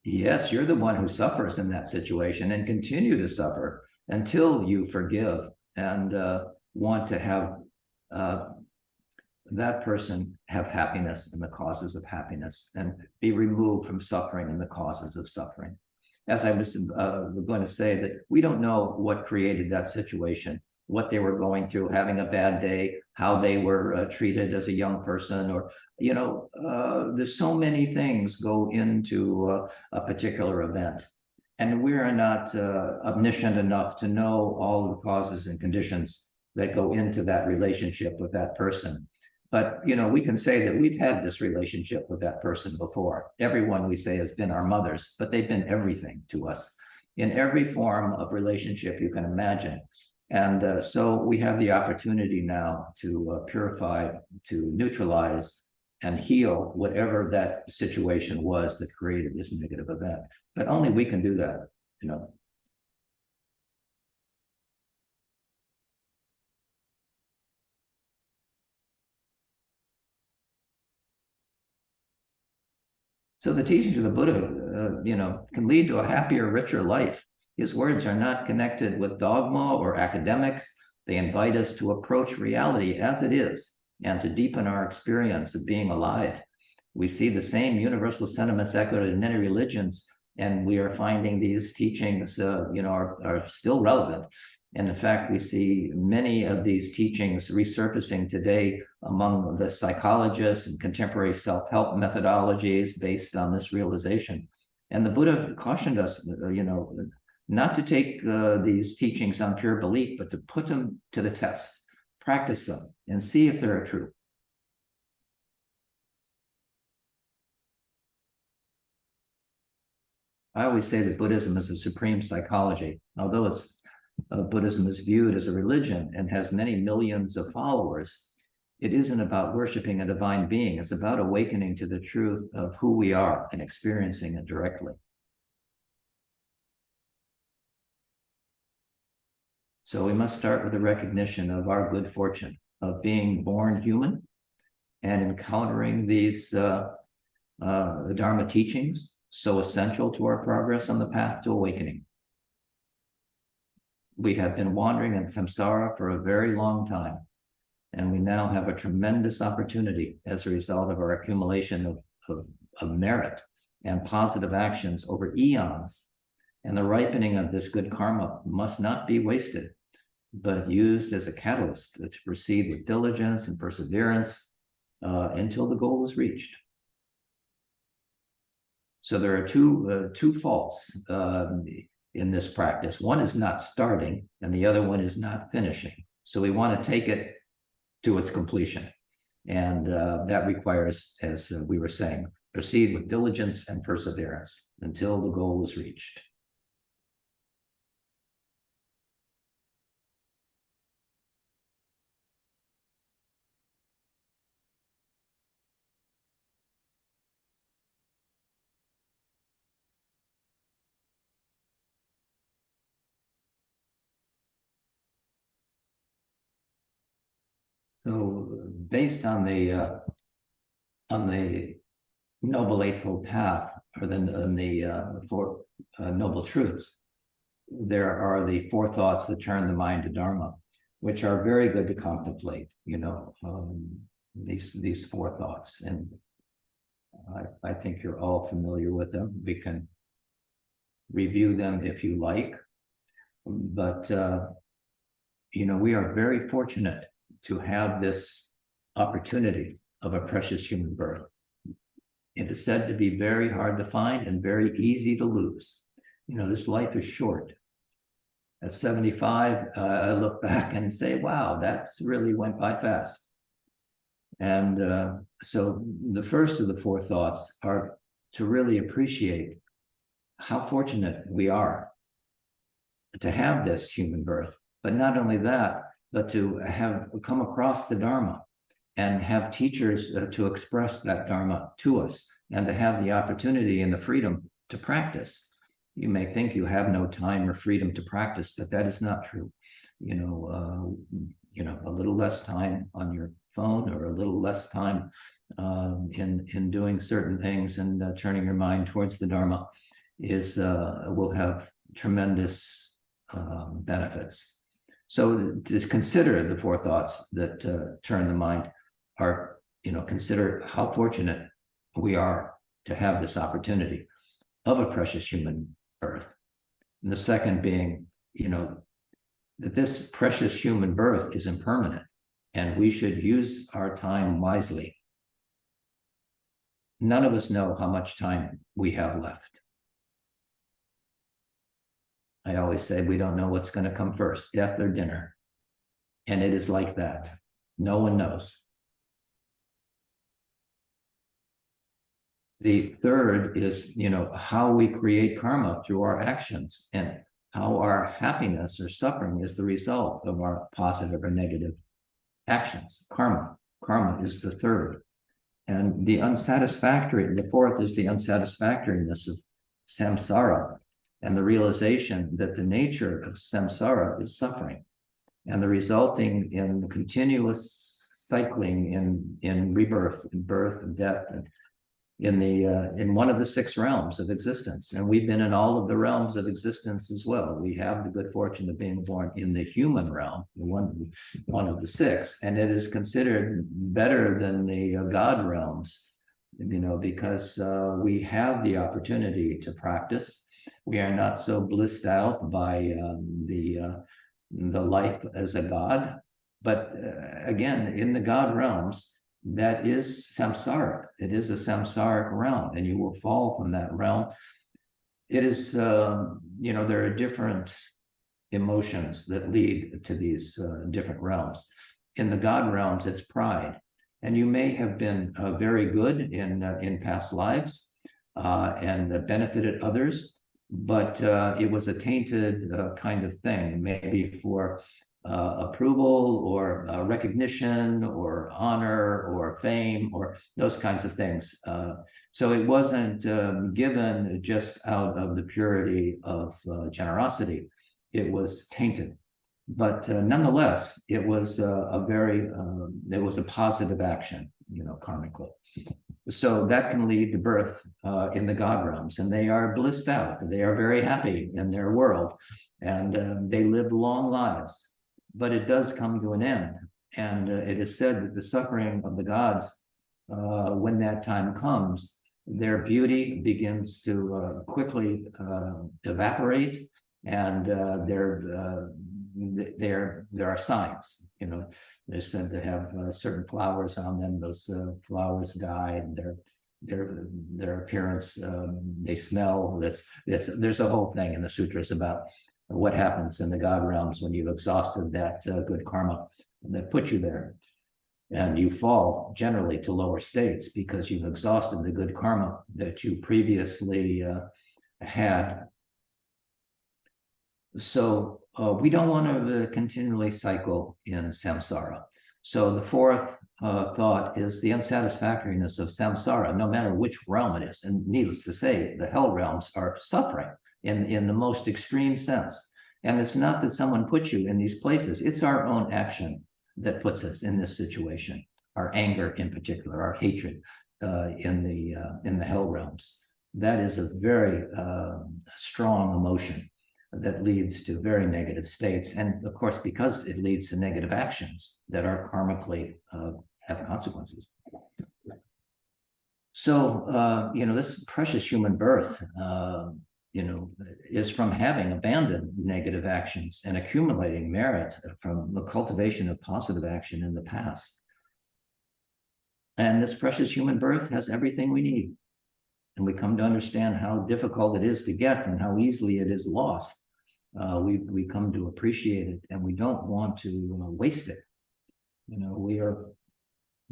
Yes, you're the one who suffers in that situation and continue to suffer until you forgive and want to have that person have happiness and the causes of happiness and be removed from suffering and the causes of suffering. As I was going to say, that we don't know what created that situation, what they were going through, having a bad day, how they were treated as a young person, or, there's so many things go into a particular event. And we are not omniscient enough to know all the causes and conditions that go into that relationship with that person. But, we can say that we've had this relationship with that person before. Everyone we say has been our mothers, but they've been everything to us in every form of relationship you can imagine. And so we have the opportunity now to purify, to neutralize, and heal whatever that situation was that created this negative event. But only we can do that, So the teachings of the Buddha, can lead to a happier, richer life. His words are not connected with dogma or academics. They invite us to approach reality as it is and to deepen our experience of being alive. We see the same universal sentiments echoed in many religions, and we are finding these teachings, are still relevant. And in fact, we see many of these teachings resurfacing today among the psychologists and contemporary self-help methodologies based on this realization. And the Buddha cautioned us, not to take these teachings on pure belief, but to put them to the test, practice them, and see if they're true. I always say that Buddhism is a supreme psychology, although Buddhism is viewed as a religion and has many millions of followers. It isn't about worshiping a divine being. It's about awakening to the truth of who we are and experiencing it directly. So we must start with a recognition of our good fortune of being born human and encountering these the Dharma teachings, so essential to our progress on the path to awakening. We have been wandering in samsara for a very long time, and we now have a tremendous opportunity as a result of our accumulation of merit and positive actions over eons. And the ripening of this good karma must not be wasted, but used as a catalyst to proceed with diligence and perseverance until the goal is reached. So there are two faults in this practice. One is not starting, and the other one is not finishing. So we want to take it to its completion. And that requires, as we were saying, proceed with diligence and perseverance until the goal is reached. So based on the Noble Eightfold Path, or the Four Noble Truths, there are the four thoughts that turn the mind to Dharma, which are very good to contemplate, these four thoughts. And I think you're all familiar with them. We can review them if you like, but we are very fortunate to have this opportunity of a precious human birth. It is said to be very hard to find and very easy to lose. This life is short. At 75, I look back and say, wow, that's really went by fast. And so the first of the four thoughts are to really appreciate how fortunate we are to have this human birth, but not only that, but to have come across the Dharma and have teachers to express that Dharma to us, and to have the opportunity and the freedom to practice. You may think you have no time or freedom to practice, but that is not true. A little less time on your phone, or a little less time in doing certain things and turning your mind towards the Dharma will have tremendous benefits. So to consider the four thoughts that turn the mind are, consider how fortunate we are to have this opportunity of a precious human birth. And the second being, that this precious human birth is impermanent, and we should use our time wisely. None of us know how much time we have left. I always say we don't know what's going to come first, death or dinner. And it is like that. No one knows. The third is, how we create karma through our actions, and how our happiness or suffering is the result of our positive or negative actions. Karma is the third. And the fourth is the unsatisfactoriness of samsara, and the realization that the nature of samsara is suffering, and the resulting in continuous cycling in rebirth, in birth and death, and in one of the 6 realms of existence. And we've been in all of the realms of existence as well. We have the good fortune of being born in the human realm, one of the 6, and it is considered better than the God realms, because we have the opportunity to practice. We are not so blissed out by the life as a god, but again, in the God realms, that is samsaric. It is a samsaric realm, and you will fall from that realm. It is, there are different emotions that lead to these different realms. In the God realms, it's pride, and you may have been very good in past lives and benefited others, but it was a tainted kind of thing, maybe for approval or recognition or honor or fame or those kinds of things. So it wasn't given just out of the purity of generosity. It was tainted. But nonetheless, it was it was a positive action, karmically. So that can lead to birth in the God realms, and they are blissed out. They are very happy in their world, and they live long lives. But it does come to an end. And it is said that the suffering of the gods, when that time comes, their beauty begins to quickly evaporate, and there are signs. They're said to have certain flowers on them. Those flowers die, and their appearance, they smell. There's a whole thing in the sutras about what happens in the God realms when you've exhausted that good karma that put you there. And you fall generally to lower states because you've exhausted the good karma that you previously had. So we don't want to continually cycle in samsara. So the fourth thought is the unsatisfactoriness of samsara, no matter which realm it is. And needless to say, the hell realms are suffering in the most extreme sense. And it's not that someone puts you in these places. It's our own action that puts us in this situation. Our anger in particular, our hatred in the hell realms. That is a very strong emotion that leads to very negative states. And of course, because it leads to negative actions that are karmically have consequences. So, this precious human birth, is from having abandoned negative actions and accumulating merit from the cultivation of positive action in the past. And this precious human birth has everything we need. And we come to understand how difficult it is to get and how easily it is lost. We come to appreciate it, and we don't want to waste it. We are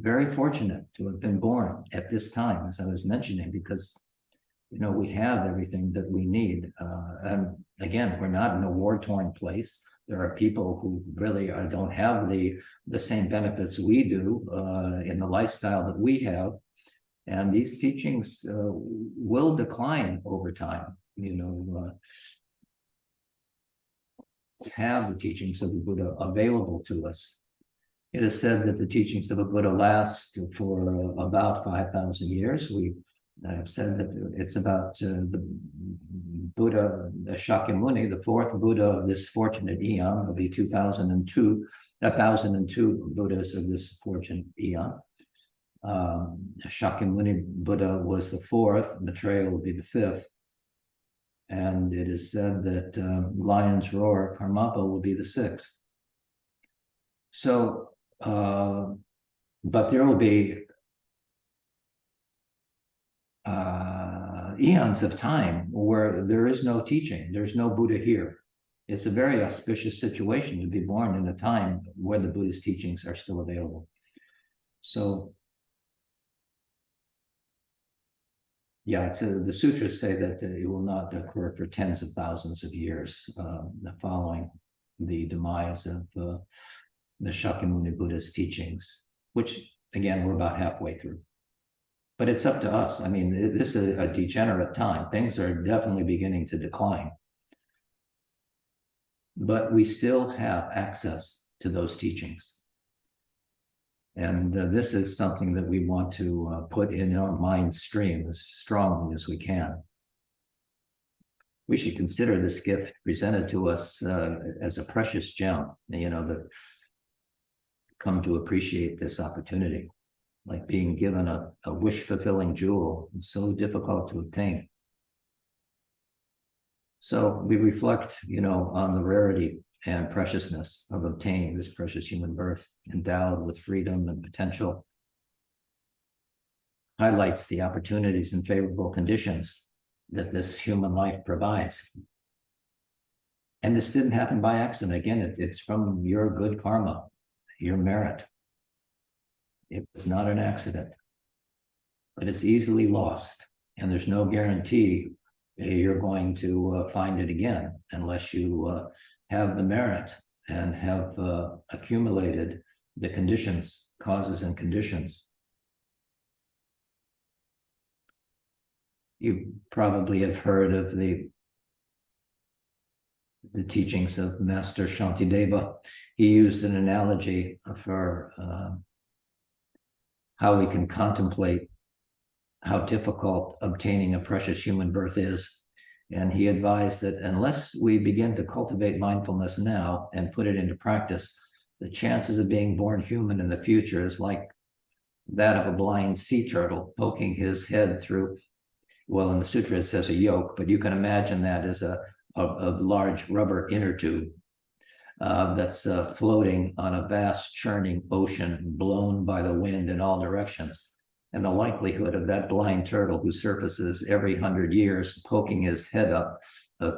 very fortunate to have been born at this time, as I was mentioning, because we have everything that we need. And again, we're not in a war-torn place. There are people who really don't have the same benefits we do in the lifestyle that we have. And these teachings will decline over time. Have the teachings of the Buddha available to us. It is said that the teachings of the Buddha last for about 5,000 years. We have said that it's about the Buddha, the Shakyamuni, the fourth Buddha of this fortunate eon. Will be 1,002 Buddhas of this fortunate eon. Shakyamuni Buddha was the fourth, Maitreya will be the fifth. And it is said that Lion's Roar, Karmapa, will be the sixth. So, but there will be eons of time where there is no teaching, there's no Buddha here. It's a very auspicious situation to be born in a time where the Buddhist teachings are still available. So, yeah, the sutras say that it will not occur for tens of thousands of years following the demise of the Shakyamuni Buddha's teachings, which again, we're about halfway through. But it's up to us. I mean, this is a degenerate time. Things are definitely beginning to decline. But we still have access to those teachings. And this is something that we want to put in our mind stream as strongly as we can. We should consider this gift presented to us as a precious gem, that come to appreciate this opportunity, like being given a wish-fulfilling jewel. It's so difficult to obtain. So we reflect, on the rarity and preciousness of obtaining this precious human birth, endowed with freedom and potential. Highlights the opportunities and favorable conditions that this human life provides. And this didn't happen by accident. Again, it's from your good karma, your merit. It was not an accident, but it's easily lost. And there's no guarantee you're going to find it again unless you have the merit and have accumulated the conditions, causes and conditions. You probably have heard of the teachings of Master Shantideva. He used an analogy for how we can contemplate how difficult obtaining a precious human birth is. And he advised that unless we begin to cultivate mindfulness now and put it into practice, the chances of being born human in the future is like that of a blind sea turtle poking his head through, well, in the sutra it says a yoke, but you can imagine that as a large rubber inner tube that's floating on a vast churning ocean, blown by the wind in all directions. And the likelihood of that blind turtle who surfaces every 100 years poking his head up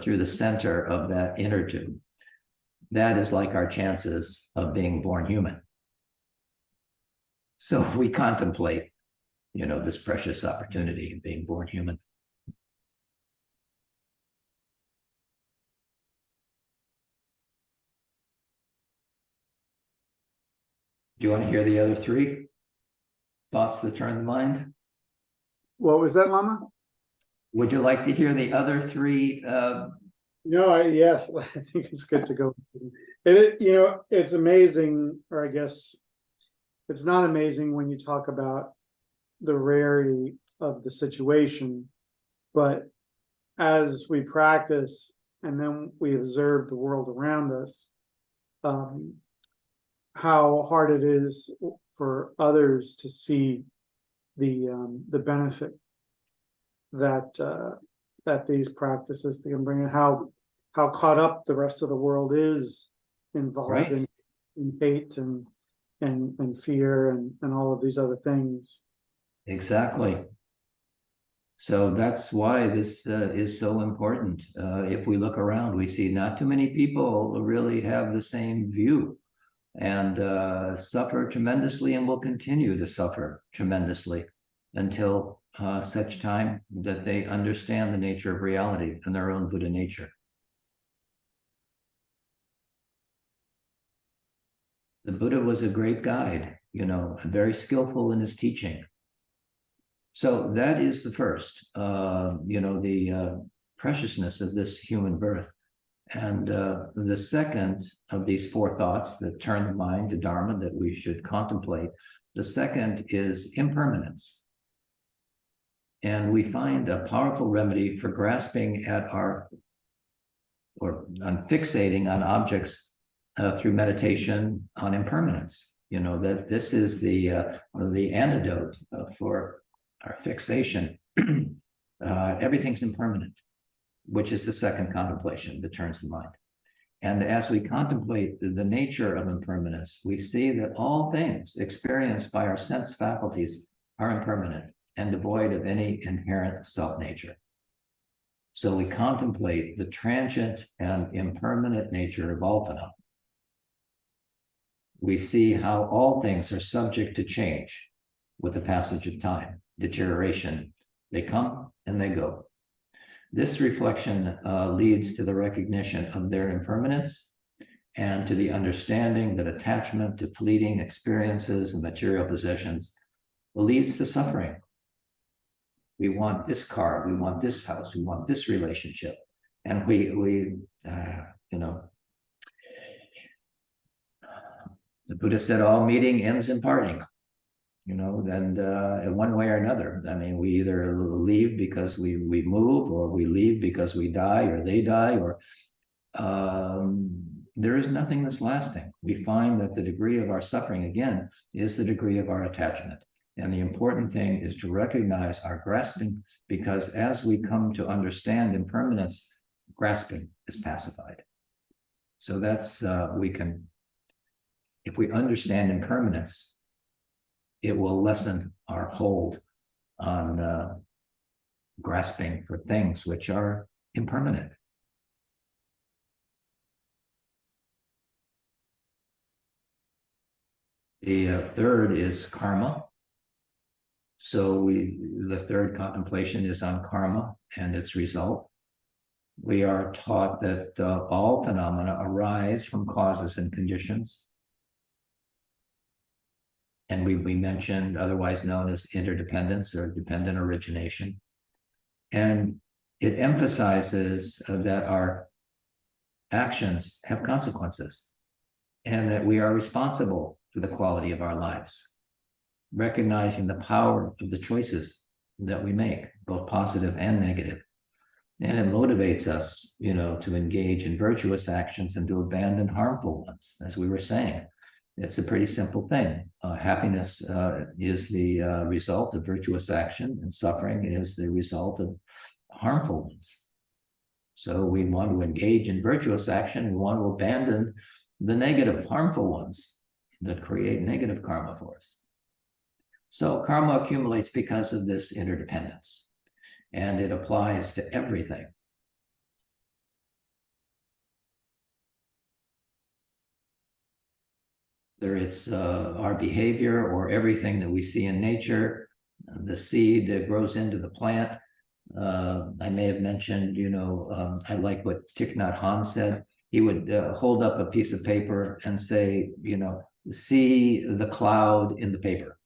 through the center of that inner tube, that is like our chances of being born human. So we contemplate, this precious opportunity of being born human. Do you want to hear the other three thoughts that turn the mind? What was that, Lama? Would you like to hear the other three? No, yes, I think it's good to go. It's amazing, or I guess it's not amazing when you talk about the rarity of the situation, but as we practice and then we observe the world around us, how hard it is for others to see the benefit that these practices can bring, and how caught up the rest of the world is involved Right. in hate and fear and all of these other things. Exactly. So that's why this is so important. If we look around, we see not too many people really have the same view, and suffer tremendously and will continue to suffer tremendously until such time that they understand the nature of reality and their own Buddha nature. The Buddha was a great guide, very skillful in his teaching. So that is the first, the preciousness of this human birth. And the second of these four thoughts that turn the mind to Dharma that we should contemplate, the second is impermanence. And we find a powerful remedy for grasping at on fixating on objects through meditation on impermanence. That this is the antidote for our fixation. Everything's impermanent, which is the second contemplation that turns the mind. And as we contemplate the nature of impermanence, we see that all things experienced by our sense faculties are impermanent and devoid of any inherent self-nature. So we contemplate the transient and impermanent nature of all phenomena. We see how all things are subject to change with the passage of time, deterioration. They come and they go. This reflection leads to the recognition of their impermanence and to the understanding that attachment to fleeting experiences and material possessions leads to suffering. We want this car, we want this house, we want this relationship. And the Buddha said all meeting ends in parting. And in one way or another. I mean, we either leave because we move, or we leave because we die, or they die, or there is nothing that's lasting. We find that the degree of our suffering, again, is the degree of our attachment. And the important thing is to recognize our grasping, because as we come to understand impermanence, grasping is pacified. So that's, if we understand impermanence, it will lessen our hold on grasping for things which are impermanent. The third is karma. So the third contemplation is on karma and its result. We are taught that all phenomena arise from causes and conditions. And we mentioned otherwise known as interdependence or dependent origination. And it emphasizes that our actions have consequences and that we are responsible for the quality of our lives, recognizing the power of the choices that we make, both positive and negative. And it motivates us, to engage in virtuous actions and to abandon harmful ones, as we were saying. It's a pretty simple thing. Happiness is the result of virtuous action, and suffering is the result of harmful ones. So we want to engage in virtuous action. We want to abandon the negative, harmful ones that create negative karma for us. So karma accumulates because of this interdependence, and it applies to everything. Whether it's our behavior or everything that we see in nature, the seed that grows into the plant. I may have mentioned, I like what Thich Nhat Hanh said. He would hold up a piece of paper and say, see the cloud in the paper.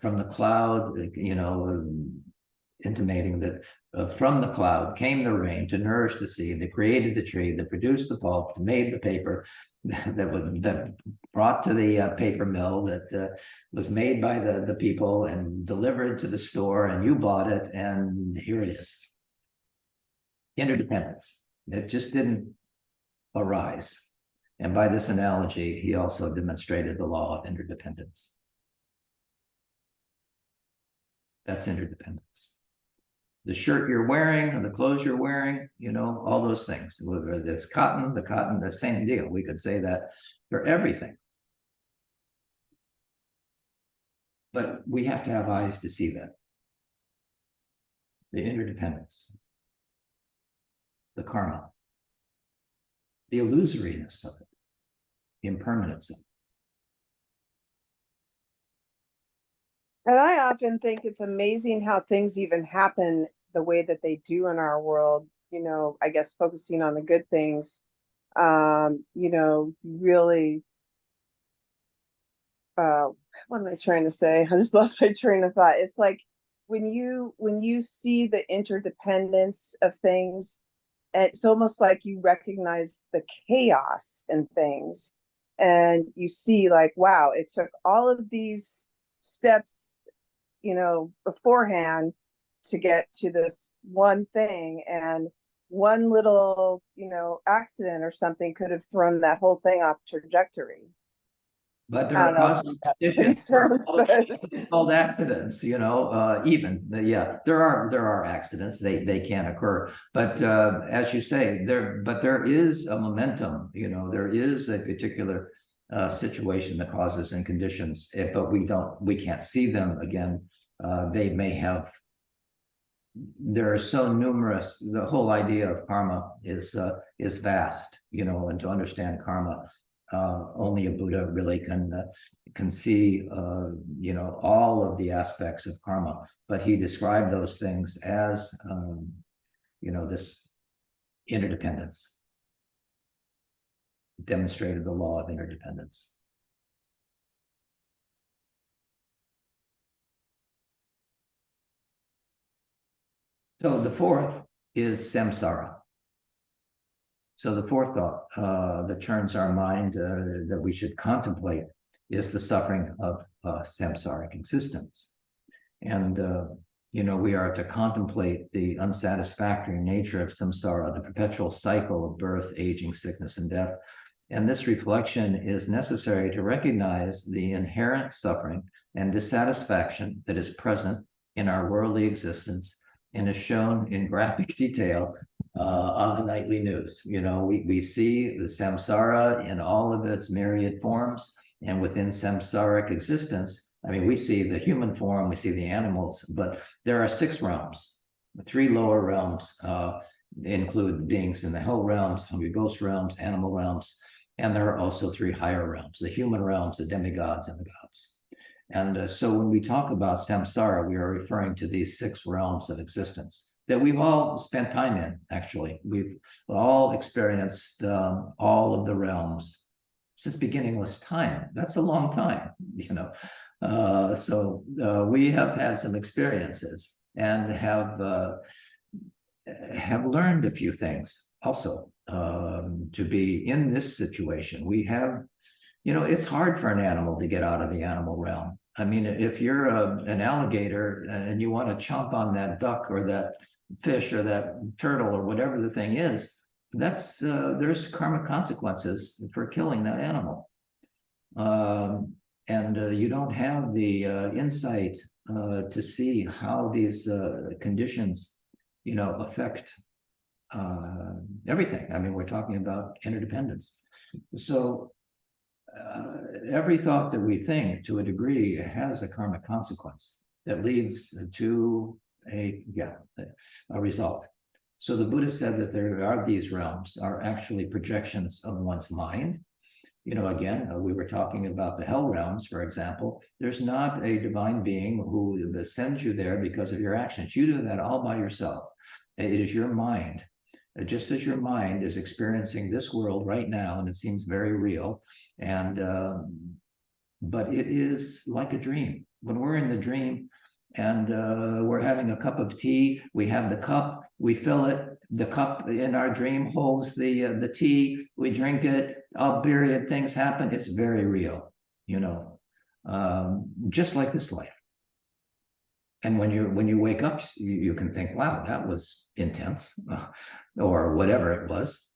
From the cloud, intimating that from the cloud came the rain to nourish the seed, that created the tree, that produced the pulp, that made the paper, that brought to the paper mill, that was made by the people and delivered to the store, and you bought it, and here it is. Interdependence. It just didn't arise. And by this analogy, he also demonstrated the law of interdependence. That's interdependence. The shirt you're wearing and the clothes you're wearing, all those things. Whether it's cotton, the same deal. We could say that for everything. But we have to have eyes to see that. The interdependence, the karma, the illusoriness of it, the impermanence of it. And I often think it's amazing how things even happen the way that they do in our world, I guess focusing on the good things, really, what am I trying to say? I just lost my train of thought. It's like when you see the interdependence of things, it's almost like you recognize the chaos in things, and you see like, wow, it took all of these steps, beforehand to get to this one thing, and one little, accident or something could have thrown that whole thing off trajectory. But there I are don't know if causes that and makes conditions sense, but called accidents, yeah, there are accidents, they can occur. But as you say, there is a momentum, there is a particular situation that causes and conditions, but we can't see them again. They may have, there are so numerous, the whole idea of karma is vast, and to understand karma, only a Buddha really can see, all of the aspects of karma. But he described those things as, this interdependence, demonstrated the law of interdependence. So the fourth is samsara. So the fourth thought that turns our mind that we should contemplate is the suffering of samsaric existence. And, we are to contemplate the unsatisfactory nature of samsara, the perpetual cycle of birth, aging, sickness, and death. And this reflection is necessary to recognize the inherent suffering and dissatisfaction that is present in our worldly existence and is shown in graphic detail on the nightly news. We see the samsara in all of its myriad forms, and within samsaric existence, I mean, we see the human form, we see the animals, but there are 6 realms. The 3 lower realms include beings in the hell realms, hungry ghost realms, animal realms, and there are also 3 higher realms, the human realms, the demigods, and the gods. And so when we talk about samsara, we are referring to these 6 realms of existence that we've all spent time in, actually. We've all experienced all of the realms since beginningless time. That's a long time, So we have had some experiences and have learned a few things also to be in this situation. We have, it's hard for an animal to get out of the animal realm. I mean, if you're an alligator and you want to chomp on that duck or that fish or that turtle or whatever the thing is, that's there's karmic consequences for killing that animal. And you don't have the insight to see how these conditions, affect everything. I mean, we're talking about interdependence. So every thought that we think, to a degree, has a karmic consequence that leads to a result. So the Buddha said that there are these realms are actually projections of one's mind. Again, we were talking about the hell realms, for example. There's not a divine being who sends you there because of your actions. You do that all by yourself. It is your mind. Just as your mind is experiencing this world right now, and it seems very real, and but it is like a dream. When we're in the dream and we're having a cup of tea, we have the cup, we fill it, the cup in our dream holds the tea, we drink it, all myriad things happen. It's very real, just like this life. And when you wake up, you can think, wow, that was intense, or whatever it was.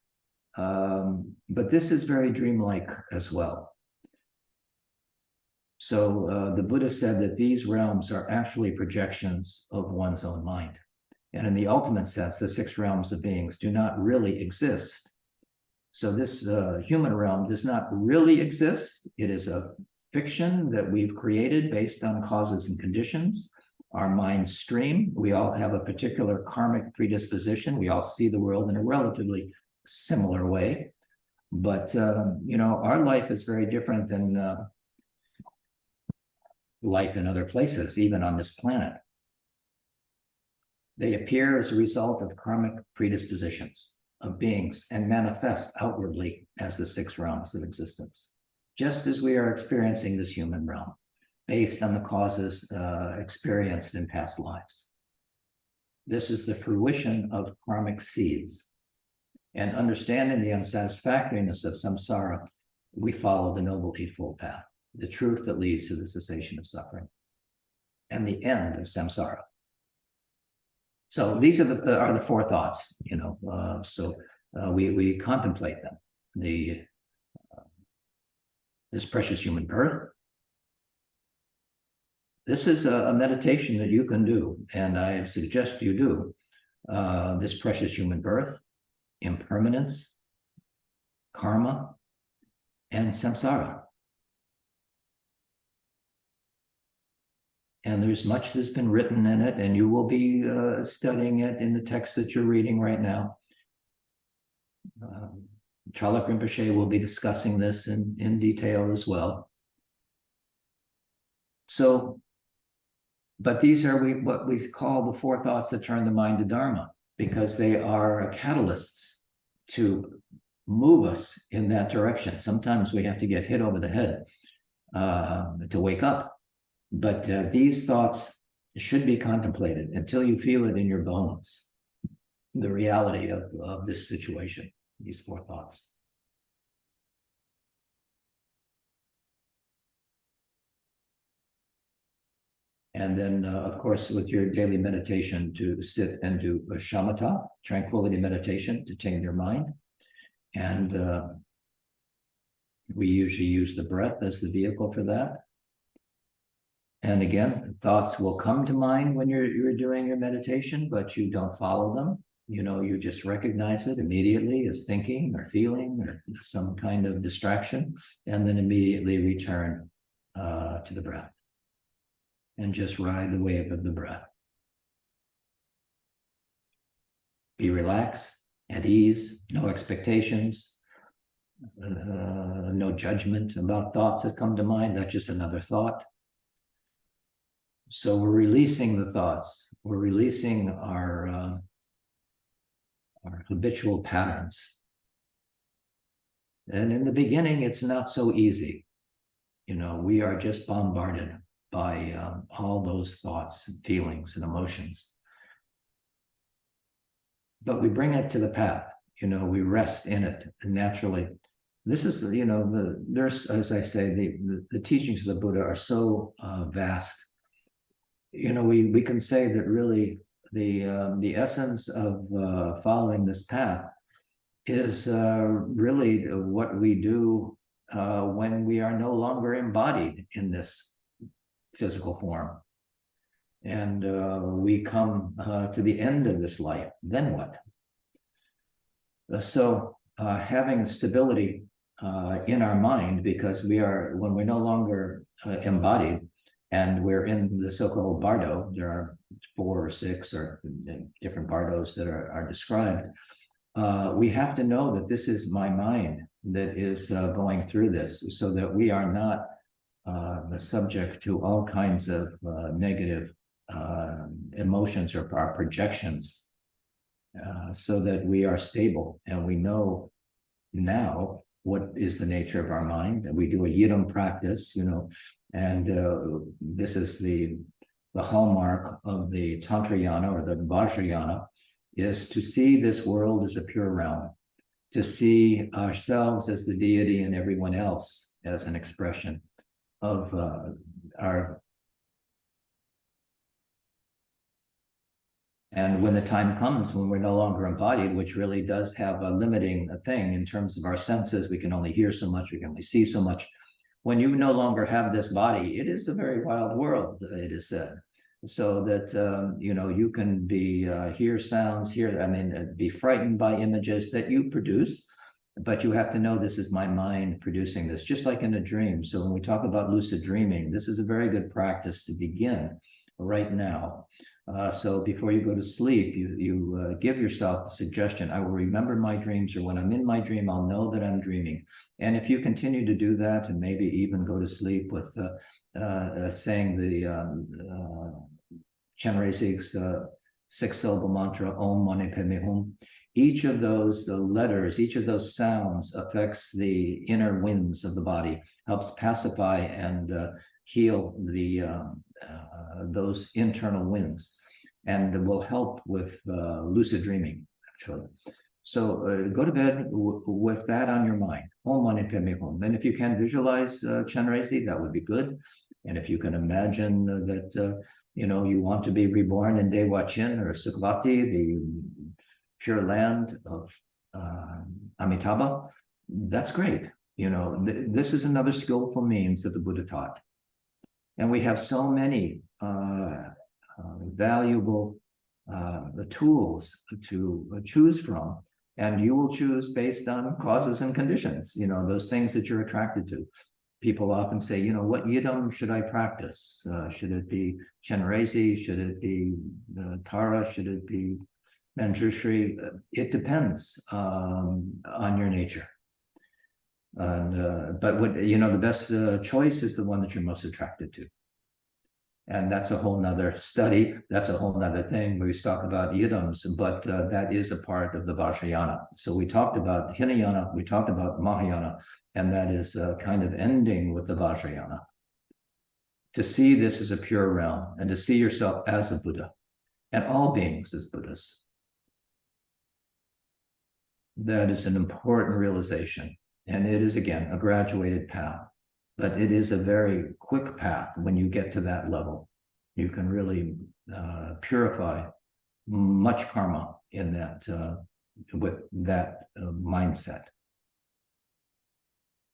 But this is very dreamlike as well. So the Buddha said that these realms are actually projections of one's own mind. And in the ultimate sense, the 6 realms of beings do not really exist. So this human realm does not really exist. It is a fiction that we've created based on causes and conditions. Our minds stream. We all have a particular karmic predisposition. We all see the world in a relatively similar way. But, our life is very different than life in other places, even on this planet. They appear as a result of karmic predispositions of beings and manifest outwardly as the 6 realms of existence, just as we are experiencing this human realm, based on the causes experienced in past lives. This is the fruition of karmic seeds. And understanding the unsatisfactoriness of samsara, we follow the Noble Eightfold Path, the truth that leads to the cessation of suffering and the end of samsara. So these are the 4 thoughts, you know. We contemplate them. This precious human birth. This is a meditation that you can do, and I suggest you do. This precious human birth, impermanence, karma, and samsara. And there's much that's been written in it, and you will be studying it in the text that you're reading right now. Charlotte Rinpoche will be discussing this in detail as well. So, but these are what we call the 4 thoughts that turn the mind to Dharma, because they are catalysts to move us in that direction. Sometimes we have to get hit over the head to wake up. But these thoughts should be contemplated until you feel it in your bones, the reality of this situation, these 4 thoughts. And then, of course, with your daily meditation, to sit and do a shamatha, tranquility meditation, to tame your mind. And we usually use the breath as the vehicle for that. And again, thoughts will come to mind when you're doing your meditation, but you don't follow them. You know, you just recognize it immediately as thinking or feeling or some kind of distraction, and then immediately return to the breath and just ride the wave of the breath. Be relaxed, at ease, no expectations, no judgment about thoughts that come to mind. That's just another thought. So we're releasing the thoughts. We're releasing our habitual patterns. And in the beginning, it's not so easy. You know, we are just bombarded by all those thoughts and feelings and emotions. But we bring it to the path. You know, we rest in it naturally. This is, you know, there's, as I say, the teachings of the Buddha are so vast. You know, we can say that really the essence of following this path is really what we do when we are no longer embodied in this physical form. And we come to the end of this life. Then what? So having stability in our mind, because when we're no longer embodied, and we're in the so-called bardo, there are 4 or 6 or different bardos that are described. We have to know that this is my mind that is going through this, so that we are not subject to all kinds of negative emotions or our projections, so that we are stable and we know now what is the nature of our mind. And we do a yidam practice, you know, and this is the hallmark of the Tantrayana or the Vajrayana, is to see this world as a pure realm, to see ourselves as the deity and everyone else as an expression of our. And when the time comes when we're no longer embodied, which really does have a limiting thing in terms of our senses, we can only hear so much, we can only see so much. When you no longer have this body, it is a very wild world, it is said. So that, you know, you can be, hear sounds, be frightened by images that you produce, but you have to know this is my mind producing this, just like in a dream. So when we talk about lucid dreaming, this is a very good practice to begin right now. So before you go to sleep, you give yourself the suggestion, I will remember my dreams, or when I'm in my dream, I'll know that I'm dreaming. And if you continue to do that, and maybe even go to sleep with saying the Chenrezi's 6-syllable mantra, Om Mani Padme Hum, each of those letters, each of those sounds affects the inner winds of the body, helps pacify and heal those internal winds, and will help with lucid dreaming, actually. So go to bed with that on your mind. Om Mani Padme Hum. Then if you can visualize Chenrezi, that would be good. And if you can imagine that you want to be reborn in Dewa Chin or Sukhavati, the pure land of Amitabha, that's great. This is another skillful means that the Buddha taught. And we have so many valuable tools to choose from, and you will choose based on causes and conditions, those things that you're attracted to. People often say, what yidam should I practice? Should it be Chenrezi? Should it be Tara? Should it be Manjushri? It depends on your nature. But the best choice is the one that you're most attracted to. And that's a whole nother study. That's a whole nother thing where we talk about yidams, but that is a part of the Vajrayana. So we talked about Hinayana, we talked about Mahayana, and that is kind of ending with the Vajrayana. To see this as a pure realm, and to see yourself as a Buddha, and all beings as Buddhas. That is an important realization. And it is, again, a graduated path. But it is a very quick path when you get to that level. You can really purify much karma in that with that mindset.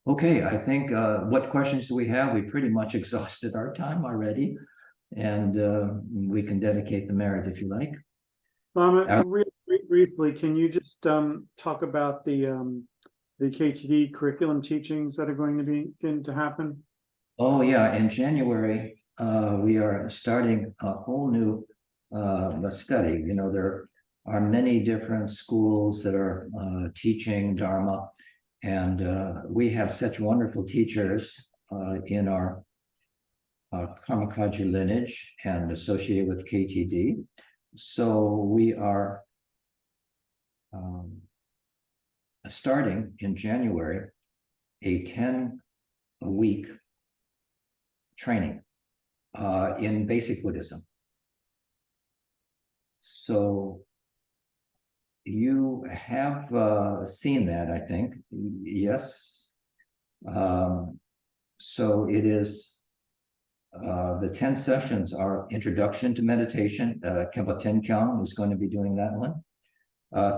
Okay, I think what questions do we have? We pretty much exhausted our time already, and we can dedicate the merit if you like. Really briefly, can you just talk about the KTD curriculum teachings that are going to begin to happen? Oh yeah, in January, we are starting a whole new study. There are many different schools that are teaching Dharma, and we have such wonderful teachers in our Karma Kagyu lineage and associated with KTD. So we are starting in January a 10-week training in basic Buddhism. So you have seen that, I think. Yes. So it is, the 10 sessions are introduction to meditation. Khenpo Tenkyang is going to be doing that one.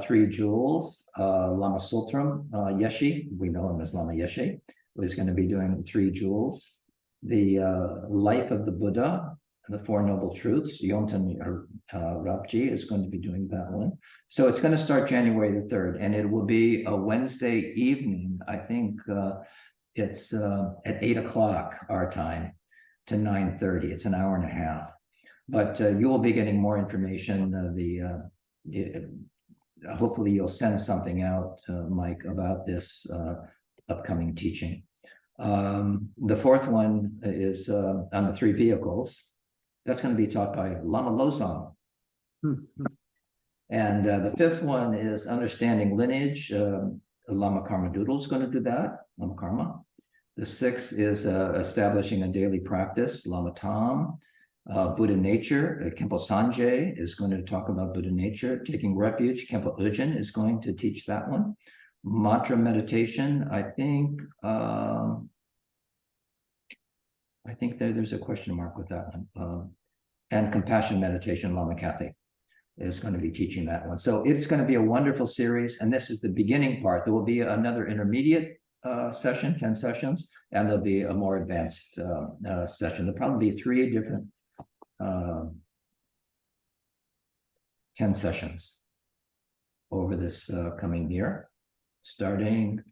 3 jewels, Lama Sultram Yeshe, we know him as Lama Yeshe, is going to be doing 3 jewels. The life of the Buddha, the 4 Noble Truths, Yonten Rapji is going to be doing that one. So it's going to start January the 3rd, and it will be a Wednesday evening. I think it's at 8 o'clock our time to 9:30. It's an hour and a half. But you will be getting more information. Hopefully you'll send something out, Mike, about this upcoming teaching. The 4th one is on the 3 vehicles. That's going to be taught by Lama Losang. And the 5th one is understanding lineage. Lama Karma Doodle is going to do that, Lama Karma. The 6th is establishing a daily practice, Lama Tam. Buddha nature, Khenpo Sanjay is going to talk about Buddha nature. Taking refuge, Khenpo Ujin is going to teach that one. Mantra meditation, I think there's a question mark with that one. And compassion meditation, Lama Kathy is going to be teaching that one. So it's going to be a wonderful series, and this is the beginning part. There will be another intermediate session, 10 sessions, and there'll be a more advanced session. There'll probably be 3 different 10 sessions over this coming year, starting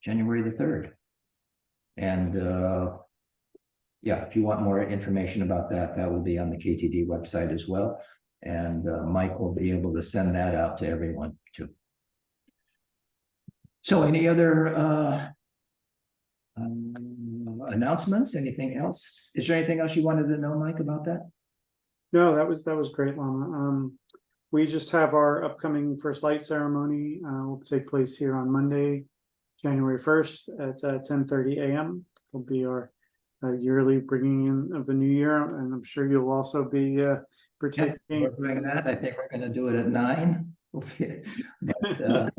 January the 3rd. And yeah, if you want more information about that, that will be on the KTD website as well. And Mike will be able to send that out to everyone too. So any other announcements? Anything else? Is there anything else you wanted to know, Mike, about that? No, that was great, Lama. We just have our upcoming first light ceremony, will take place here on Monday, January 1st at 10:30 a.m. Will be our yearly bringing in of the new year, and I'm sure you'll also be Yes, participating. we're doing that. I think we're going to do it at 9. But,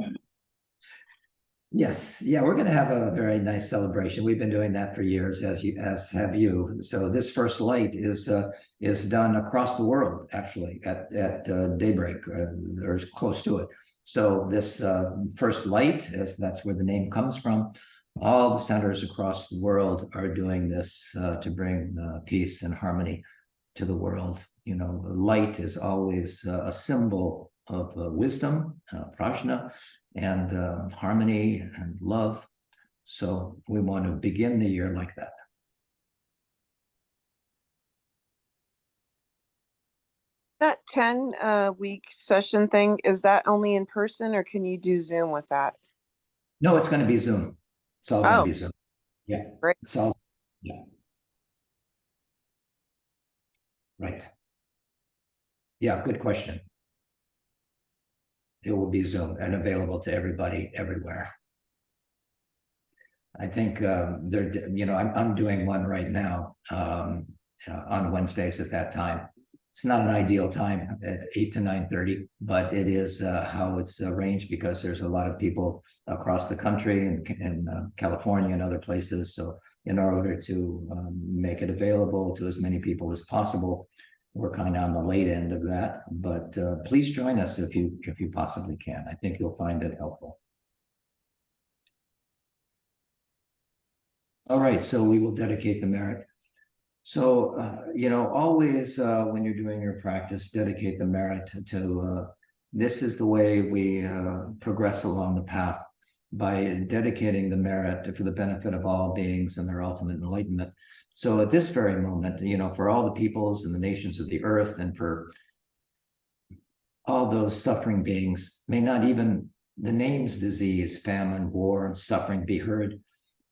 yes, yeah, we're going to have a very nice celebration. We've been doing that for years, as have you. So this first light is done across the world, actually, at daybreak or close to it. So this first light, that's where the name comes from. All the centers across the world are doing this to bring peace and harmony to the world. You know, light is always a symbol of wisdom, prajna, and harmony and love. So we want to begin the year like that. That 10 week session thing, is that only in person or can you do Zoom with that? No, it's going to be Zoom. It's all going to Oh, be Zoom. Yeah. great. It's all, yeah. Right. Yeah, good question. It will be Zoom and available to everybody everywhere. I think they're, you know, I'm doing one right now on Wednesdays at that time. It's not an ideal time at 8 to 9:30, but it is how it's arranged because there's a lot of people across the country and in California and other places. So in order to make it available to as many people as possible, we're kind of on the late end of that. But please join us if you possibly can. I think you'll find it helpful. All right, so we will dedicate the merit. So, you know, always when you're doing your practice, dedicate the merit to, this is the way we progress along the path by dedicating the merit for the benefit of all beings and their ultimate enlightenment. So at this very moment, you know, for all the peoples and the nations of the earth and for all those suffering beings, may not even the names disease, famine, war, suffering be heard.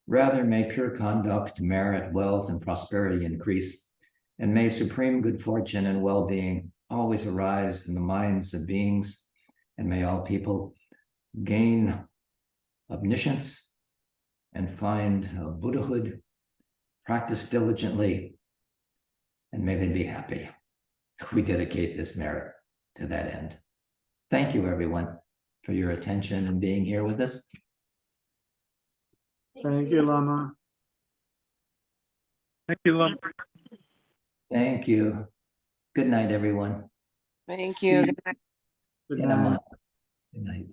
Rather, may pure conduct, merit, wealth, and prosperity increase, and may supreme good fortune and well-being always arise in the minds of beings, and may all people gain omniscience and find Buddhahood, practice diligently, and may they be happy. We dedicate this merit to that end. Thank you, everyone, for your attention and being here with us. Thank you, Lama. Thank you, Lama. Thank you. Good night, everyone. Thank See you. you Good night. Good in a night. month. Good night.